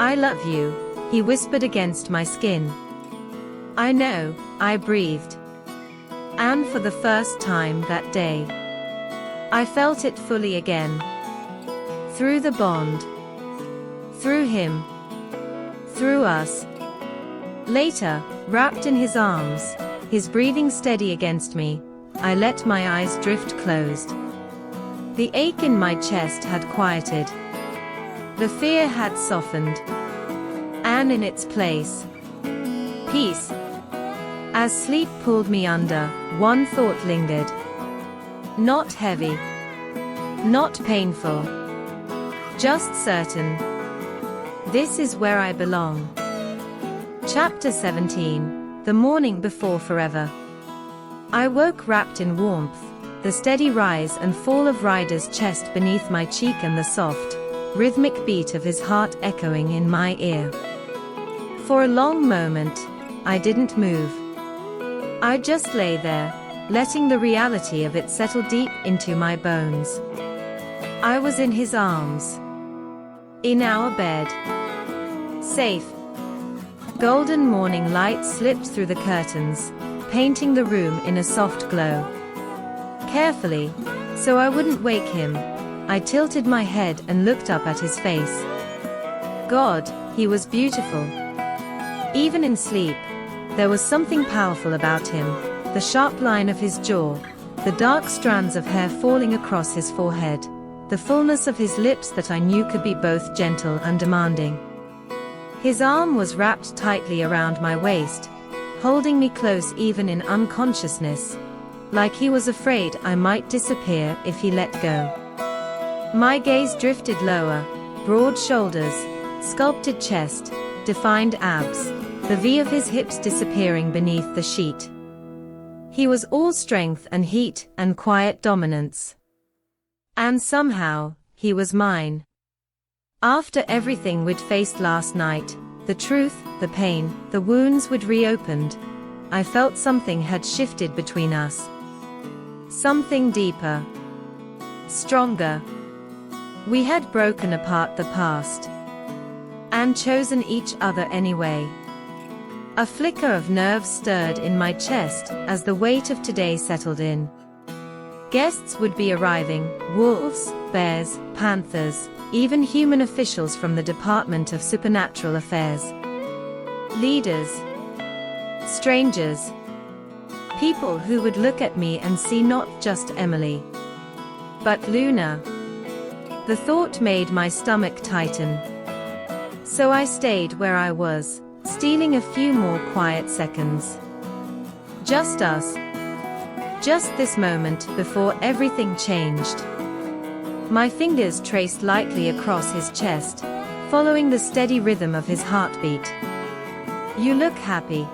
"I love you," he whispered against my skin. "I know," I breathed. And for the first time that day, I felt it fully again. Through the bond. Through him. Through us. Later, wrapped in his arms, his breathing steady against me, I let my eyes drift closed. The ache in my chest had quieted. The fear had softened. And in its place, peace. As sleep pulled me under, one thought lingered. Not heavy. Not painful. Just certain. This is where I belong. Chapter 17. The morning before forever. I woke wrapped in warmth, the steady rise and fall of Ryder's chest beneath my cheek and the soft, rhythmic beat of his heart echoing in my ear. For a long moment, I didn't move. I just lay there, letting the reality of it settle deep into my bones. I was in his arms. In our bed. Safe. Golden morning light slipped through the curtains, painting the room in a soft glow. Carefully, so I wouldn't wake him, I tilted my head and looked up at his face. God, he was beautiful. Even in sleep, there was something powerful about him, the sharp line of his jaw, the dark strands of hair falling across his forehead, the fullness of his lips that I knew could be both gentle and demanding. His arm was wrapped tightly around my waist, holding me close even in unconsciousness, like he was afraid I might disappear if he let go. My gaze drifted lower, broad shoulders, sculpted chest, defined abs, the V of his hips disappearing beneath the sheet. He was all strength and heat and quiet dominance. And somehow, he was mine. After everything we'd faced last night, the truth, the pain, the wounds we'd reopened, I felt something had shifted between us. Something deeper. Stronger. We had broken apart the past. And chosen each other anyway. A flicker of nerves stirred in my chest as the weight of today settled in. Guests would be arriving, wolves, bears, panthers, even human officials from the Department of Supernatural Affairs. Leaders. Strangers. People who would look at me and see not just Emily, but Luna. The thought made my stomach tighten. So I stayed where I was, stealing a few more quiet seconds. Just us. Just this moment before everything changed. My fingers traced lightly across his chest, following the steady rhythm of his heartbeat. You look happy.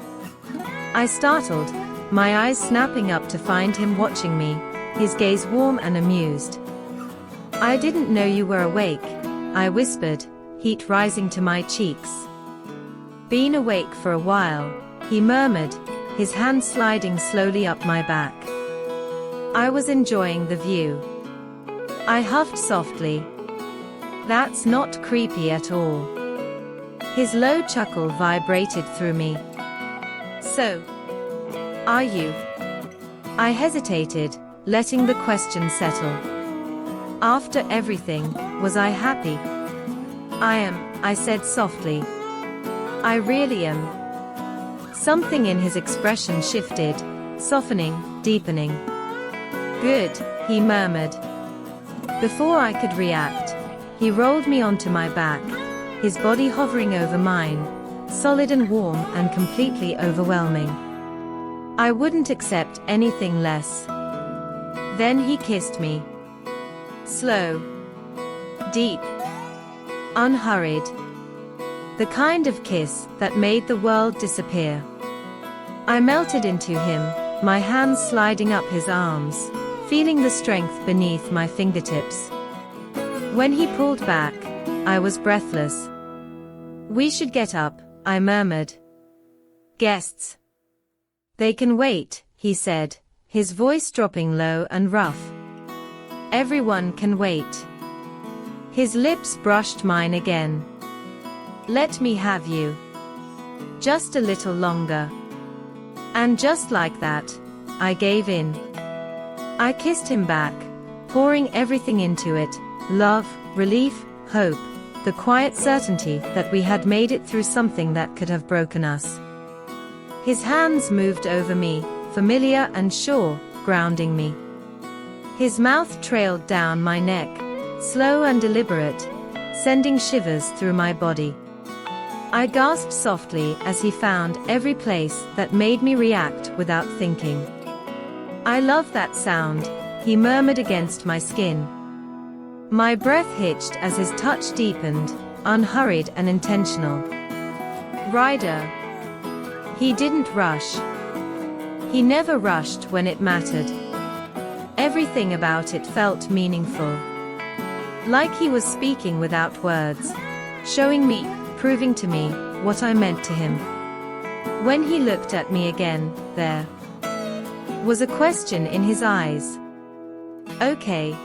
I startled, my eyes snapping up to find him watching me, his gaze warm and amused. I didn't know you were awake, I whispered, heat rising to my cheeks. Been awake for a while, he murmured, his hand sliding slowly up my back. I was enjoying the view. I huffed softly. That's not creepy at all. His low chuckle vibrated through me. So, are you? I hesitated, letting the question settle. After everything, was I happy? I am, I said softly. I really am. Something in his expression shifted, softening, deepening. Good, he murmured. Before I could react, he rolled me onto my back, his body hovering over mine, solid and warm and completely overwhelming. I wouldn't accept anything less. Then he kissed me. Slow. Deep. Unhurried. The kind of kiss that made the world disappear. I melted into him, my hands sliding up his arms, feeling the strength beneath my fingertips. When he pulled back, I was breathless. We should get up, I murmured. Guests. They can wait, he said, his voice dropping low and rough. Everyone can wait. His lips brushed mine again. Let me have you. Just a little longer. And just like that, I gave in. I kissed him back, pouring everything into it, love, relief, hope, the quiet certainty that we had made it through something that could have broken us. His hands moved over me, familiar and sure, grounding me. His mouth trailed down my neck, slow and deliberate, sending shivers through my body. I gasped softly as he found every place that made me react without thinking. I love that sound, he murmured against my skin. My breath hitched as his touch deepened, unhurried and intentional. Ryder. He didn't rush. He never rushed when it mattered. Everything about it felt meaningful. Like he was speaking without words, showing me, proving to me, what I meant to him. When he looked at me again, there was a question in his eyes. Okay.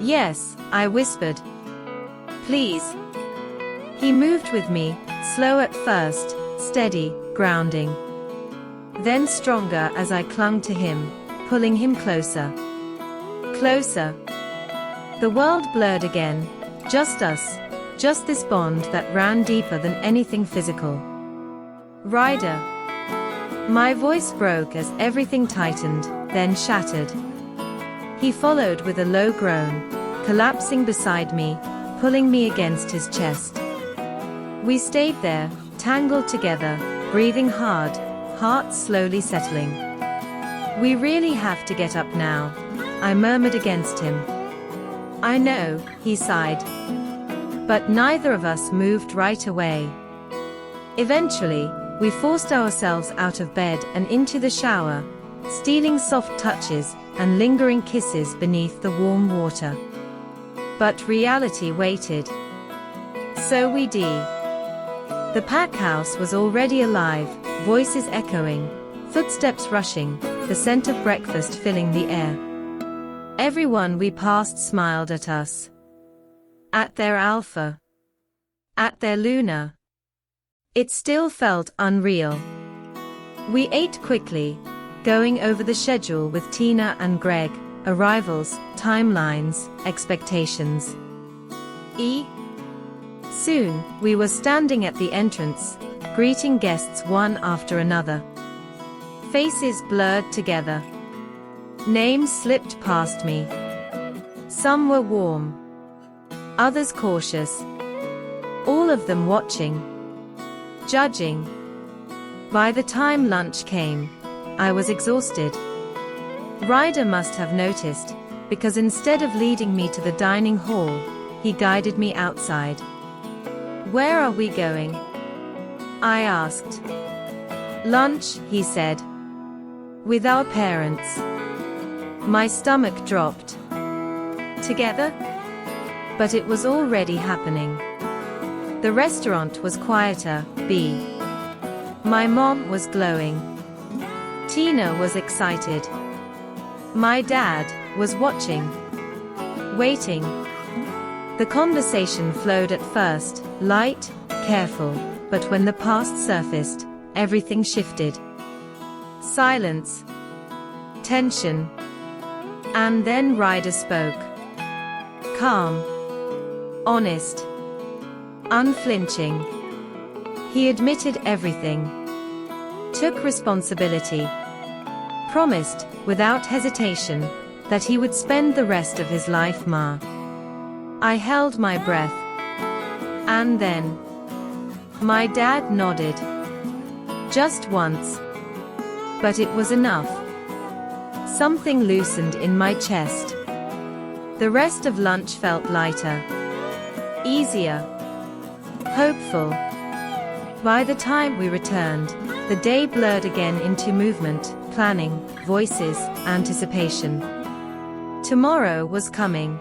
Yes, I whispered. Please. He moved with me, slow at first, steady, grounding. Then stronger as I clung to him, pulling him closer. Closer. The world blurred again, just us, just this bond that ran deeper than anything physical. Ryder. My voice broke as everything tightened, then shattered. He followed with a low groan, collapsing beside me, pulling me against his chest. We stayed there, tangled together, breathing hard, hearts slowly settling. We really have to get up now, I murmured against him. I know, he sighed. But neither of us moved right away. Eventually, we forced ourselves out of bed and into the shower, stealing soft touches and lingering kisses beneath the warm water. But reality waited. So we did. The pack house was already alive, voices echoing, footsteps rushing, the scent of breakfast filling the air. Everyone we passed smiled at us. At their Alpha. At their Luna. It still felt unreal. We ate quickly, going over the schedule with Tina and Greg, arrivals, timelines, expectations. Soon, we were standing at the entrance, greeting guests one after another. Faces blurred together. Names slipped past me. Some were warm. Others cautious. All of them watching. Judging. By the time lunch came, I was exhausted. Ryder must have noticed, because instead of leading me to the dining hall, he guided me outside. Where are we going? I asked. Lunch, he said. With our parents. My stomach dropped. Together? But it was already happening. The restaurant was quieter, My mom was glowing. Tina was excited. My dad was watching. Waiting. The conversation flowed at first, light, careful, but when the past surfaced, everything shifted. Silence. Tension. And then Ryder spoke. Calm. Honest. Unflinching. He admitted everything. Took responsibility. Promised, without hesitation, that he would spend the rest of his life Ma. I held my breath. And then. My dad nodded. Just once. But it was enough. Something loosened in my chest. The rest of lunch felt lighter. Easier. Hopeful. By the time we returned, the day blurred again into movement, planning, voices, anticipation. Tomorrow was coming.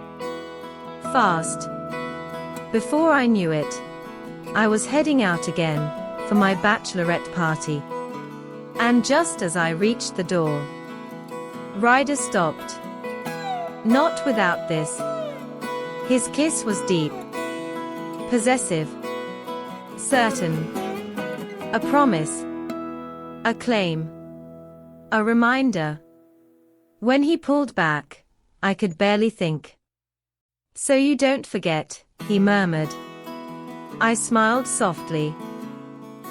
Fast. Before I knew it, I was heading out again, for my bachelorette party. And just as I reached the door, Ryder stopped. Not without this. His kiss was deep. Possessive. Certain. A promise. A claim. A reminder. When he pulled back, I could barely think. So you don't forget, he murmured. I smiled softly.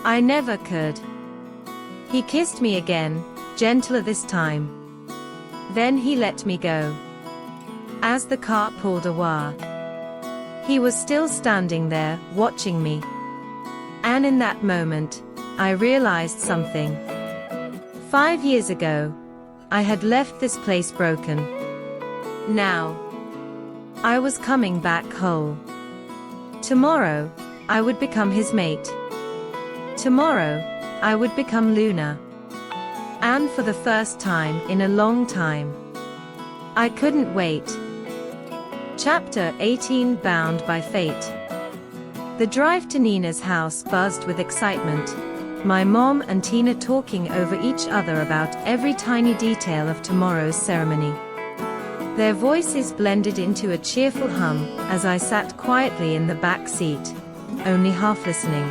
I never could. He kissed me again, gentler this time. Then he let me go. As the car pulled away, he was still standing there, watching me. And in that moment, I realized something. 5 years ago, I had left this place broken. Now, I was coming back whole. Tomorrow, I would become his mate. Tomorrow, I would become Luna. And for the first time in a long time, I couldn't wait. Chapter 18 Bound by Fate. The drive to Nina's house buzzed with excitement, my mom and Tina talking over each other about every tiny detail of tomorrow's ceremony. Their voices blended into a cheerful hum as I sat quietly in the back seat, only half listening.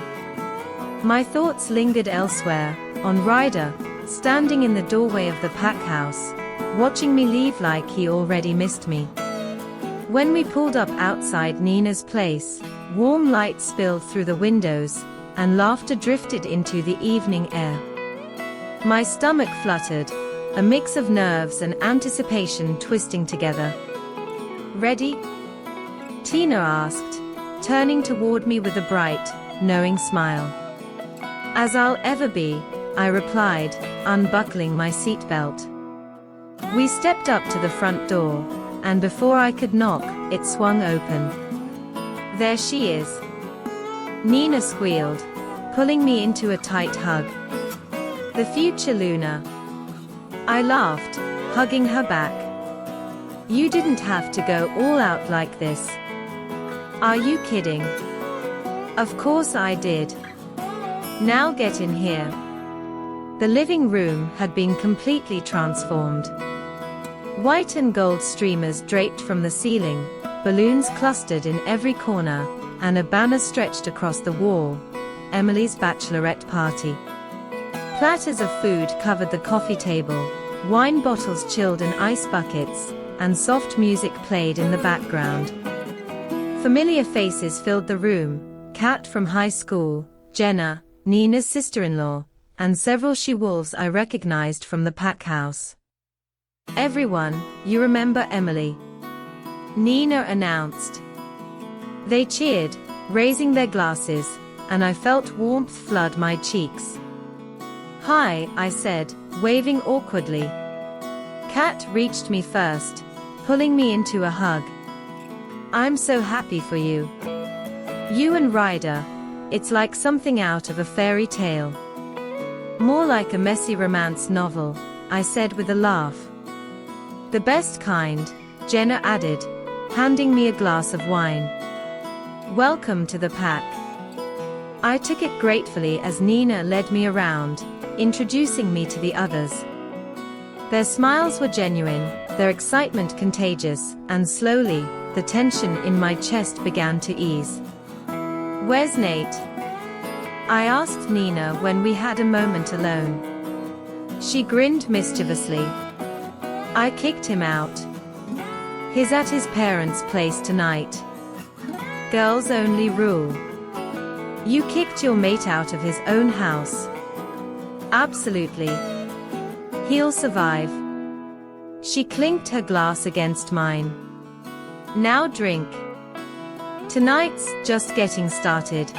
My thoughts lingered elsewhere, on Ryder, standing in the doorway of the pack house, watching me leave like he already missed me. When we pulled up outside Nina's place, warm light spilled through the windows, and laughter drifted into the evening air. My stomach fluttered, a mix of nerves and anticipation twisting together. "Ready?" Tina asked, turning toward me with a bright, knowing smile. "As I'll ever be," I replied, unbuckling my seatbelt. We stepped up to the front door, and before I could knock, it swung open. "There she is," Nina squealed, pulling me into a tight hug. "The future Luna." I laughed, hugging her back. "You didn't have to go all out like this." "Are you kidding?" "Of course I did. Now get in here." The living room had been completely transformed. White and gold streamers draped from the ceiling, balloons clustered in every corner, and a banner stretched across the wall: Emily's bachelorette party. Platters of food covered the coffee table, wine bottles chilled in ice buckets, and soft music played in the background. Familiar faces filled the room: Kat from high school, Jenna, Nina's sister-in-law, and several she-wolves I recognized from the pack house. "Everyone, you remember Emily?" Nina announced. They cheered, raising their glasses, and I felt warmth flood my cheeks. "Hi," I said, waving awkwardly. Kat reached me first, pulling me into a hug. "I'm so happy for you. You and Ryder, it's like something out of a fairy tale." "More like a messy romance novel," I said with a laugh. "The best kind," Jenna added, handing me a glass of wine. "Welcome to the pack." I took it gratefully as Nina led me around, introducing me to the others. Their smiles were genuine, their excitement contagious, and slowly, the tension in my chest began to ease. "Where's Nate?" I asked Nina when we had a moment alone. She grinned mischievously. "I kicked him out. He's at his parents' place tonight. Girls only rule." "You kicked your mate out of his own house?" "Absolutely. He'll survive." She clinked her glass against mine. "Now drink. Tonight's just getting started."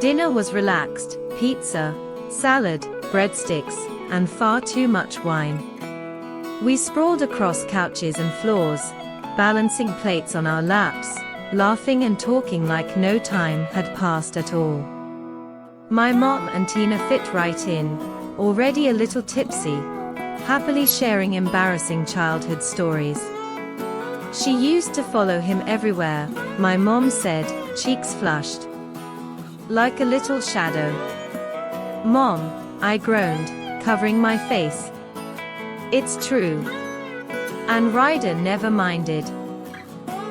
Dinner was relaxed: pizza, salad, breadsticks, and far too much wine. We sprawled across couches and floors, balancing plates on our laps, laughing and talking like no time had passed at all. My mom and Tina fit right in, already a little tipsy, happily sharing embarrassing childhood stories. She used to follow him everywhere, my mom said, cheeks flushed. "Like a little shadow." "Mom," I groaned, covering my face. "It's true." "And Ryder never minded."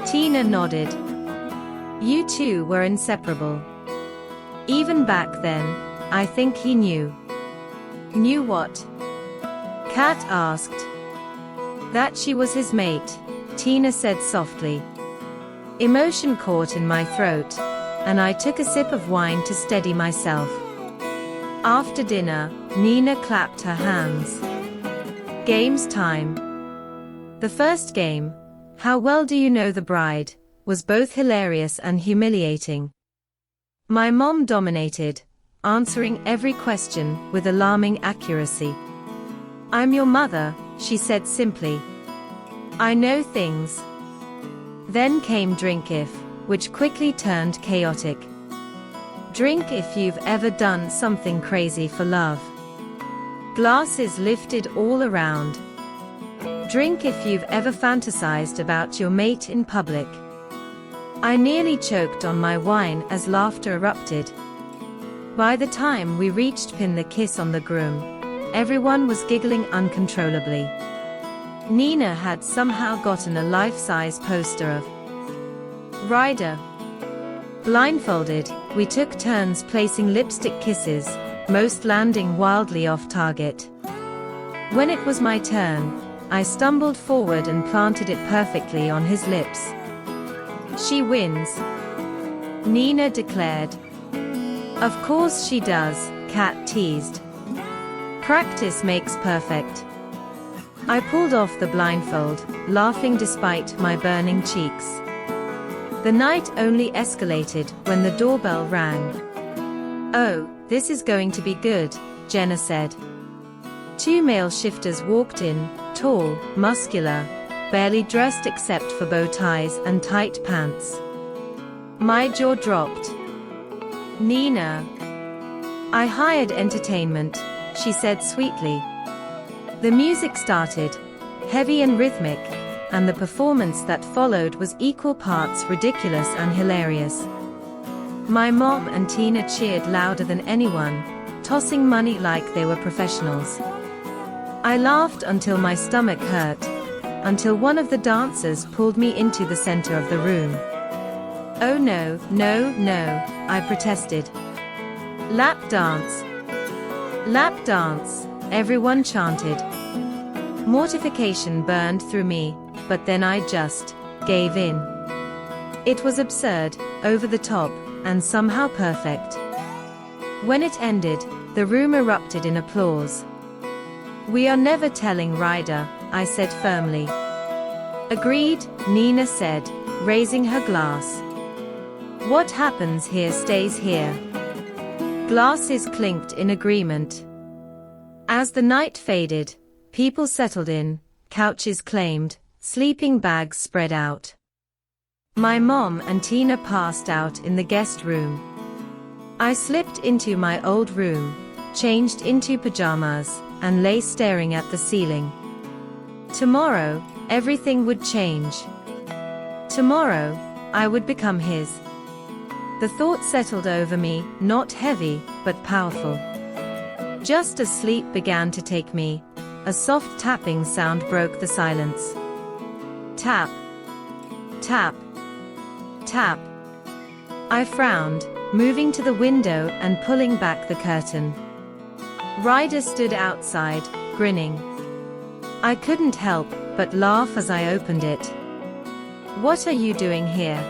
Tina nodded. "You two were inseparable." "Even back then, I think he knew." "Knew what?" Kat asked. "That she was his mate," Tina said softly. Emotion caught in my throat, and I took a sip of wine to steady myself. After dinner, Nina clapped her hands. "Games time." The first game, "How well do you know the bride?" was both hilarious and humiliating. My mom dominated, answering every question with alarming accuracy. "I'm your mother," she said simply. "I know things." Then came Drink If, which quickly turned chaotic. Drink if you've ever done something crazy for love. Glasses lifted all around. Drink if you've ever fantasized about your mate in public. I nearly choked on my wine as laughter erupted. By the time we reached Pin the Kiss on the groom, everyone was giggling uncontrollably. Nina had somehow gotten a life-size poster of Ryder. Blindfolded, we took turns placing lipstick kisses, most landing wildly off target. When it was my turn, I stumbled forward and planted it perfectly on his lips. She wins, Nina declared. Of course she does, Kat teased. Practice makes perfect. I pulled off the blindfold, laughing despite my burning cheeks. The night only escalated when the doorbell rang. Oh, this is going to be good, Jenna said. 2 male shifters walked in, tall, muscular, barely dressed except for bow ties and tight pants. My jaw dropped. Nina. I hired entertainment, she said sweetly. The music started, heavy and rhythmic, and the performance that followed was equal parts ridiculous and hilarious. My mom and Tina cheered louder than anyone, tossing money like they were professionals. I laughed until my stomach hurt, until one of the dancers pulled me into the center of the room. Oh no, no, no, I protested. Lap dance. Lap dance, everyone chanted. Mortification burned through me, but then I just gave in. It was absurd, over the top, and somehow perfect. When it ended, the room erupted in applause. We are never telling Ryder, I said firmly. Agreed, Nina said, raising her glass. What happens here stays here. Glasses clinked in agreement. As the night faded, people settled in, couches claimed, sleeping bags spread out. My mom and Tina passed out in the guest room. I slipped into my old room, changed into pajamas, and lay staring at the ceiling. Tomorrow, everything would change. Tomorrow, I would become his. The thought settled over me, not heavy, but powerful. Just as sleep began to take me, a soft tapping sound broke the silence. Tap. Tap. Tap. I frowned, moving to the window and pulling back the curtain. Ryder stood outside, grinning. I couldn't help but laugh as I opened it. What are you doing here?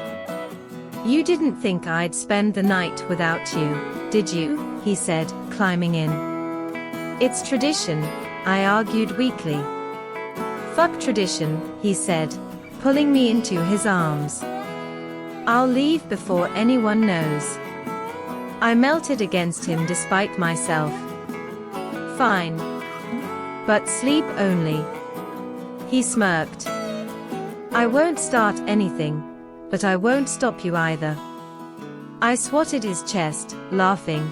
You didn't think I'd spend the night without you, did you? He said, climbing in. It's tradition, I argued weakly. Fuck tradition, he said, pulling me into his arms. I'll leave before anyone knows. I melted against him despite myself. Fine. But sleep only. He smirked. I won't start anything, but I won't stop you either. I swatted his chest, laughing.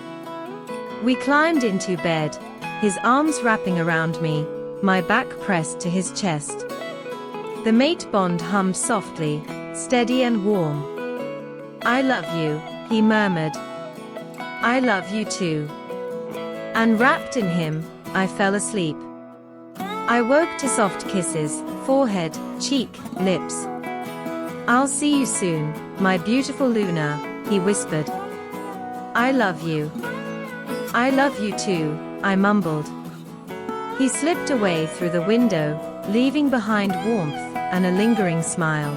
We climbed into bed, his arms wrapping around me, my back pressed to his chest. The mate bond hummed softly, steady and warm. I love you, he murmured. I love you too. And wrapped in him, I fell asleep. I woke to soft kisses, forehead, cheek, lips. I'll see you soon, my beautiful Luna, he whispered. I love you. I love you too, I mumbled. He slipped away through the window, leaving behind warmth and a lingering smile.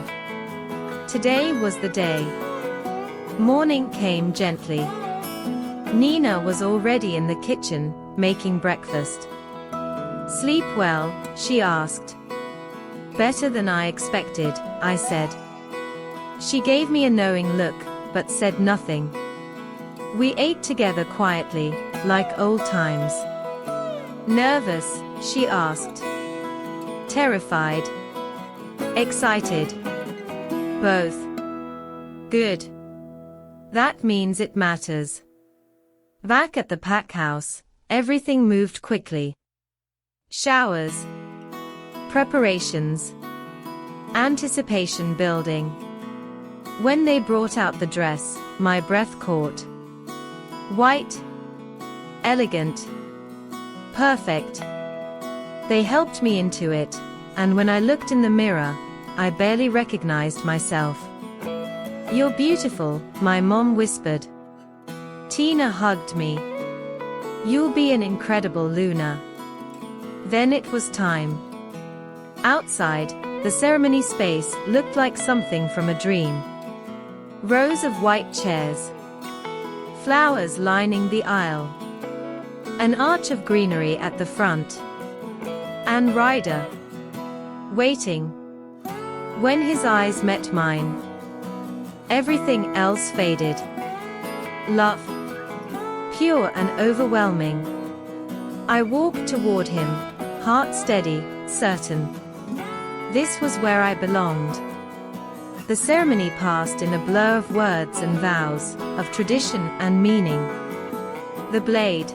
Today was the day. Morning came gently. Nina was already in the kitchen, making breakfast. Sleep well, she asked. Better than I expected, I said. She gave me a knowing look, but said nothing. We ate together quietly, like old times. Nervous, she asked. Terrified. Excited. Both. Good. That means it matters. Back at the pack house, everything moved quickly. Showers. Preparations. Anticipation building. When they brought out the dress, my breath caught. White. Elegant. Perfect. They helped me into it, and when I looked in the mirror, I barely recognized myself. You're beautiful, my mom whispered. Tina hugged me. You'll be an incredible Luna. Then it was time. Outside, the ceremony space looked like something from a dream. Rows of white chairs, flowers lining the aisle, an arch of greenery at the front, and Ryder, waiting. When his eyes met mine, everything else faded. Love, pure and overwhelming. I walked toward him, heart steady, certain. This was where I belonged. The ceremony passed in a blur of words and vows, of tradition and meaning. The blade,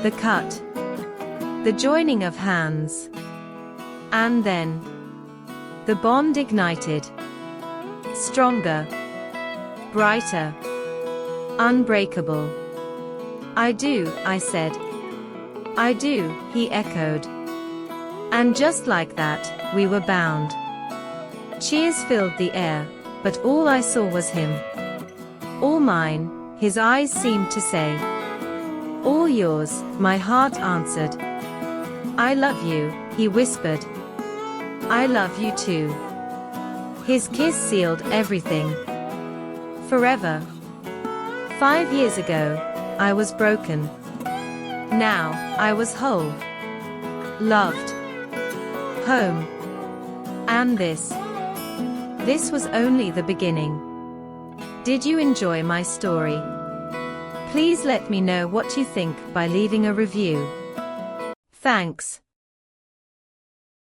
the cut, the joining of hands. And then, the bond ignited. Stronger, brighter, unbreakable. I do, I said. I do, he echoed. And just like that, we were bound. Cheers filled the air, but all I saw was him. All mine, his eyes seemed to say. All yours, my heart answered. I love you, he whispered. I love you too. His kiss sealed everything. Forever. 5 years ago, I was broken. Now, I was whole. Loved. Home. And this was only the beginning. Did you enjoy my story? Please let me know what you think by leaving a review. Thanks.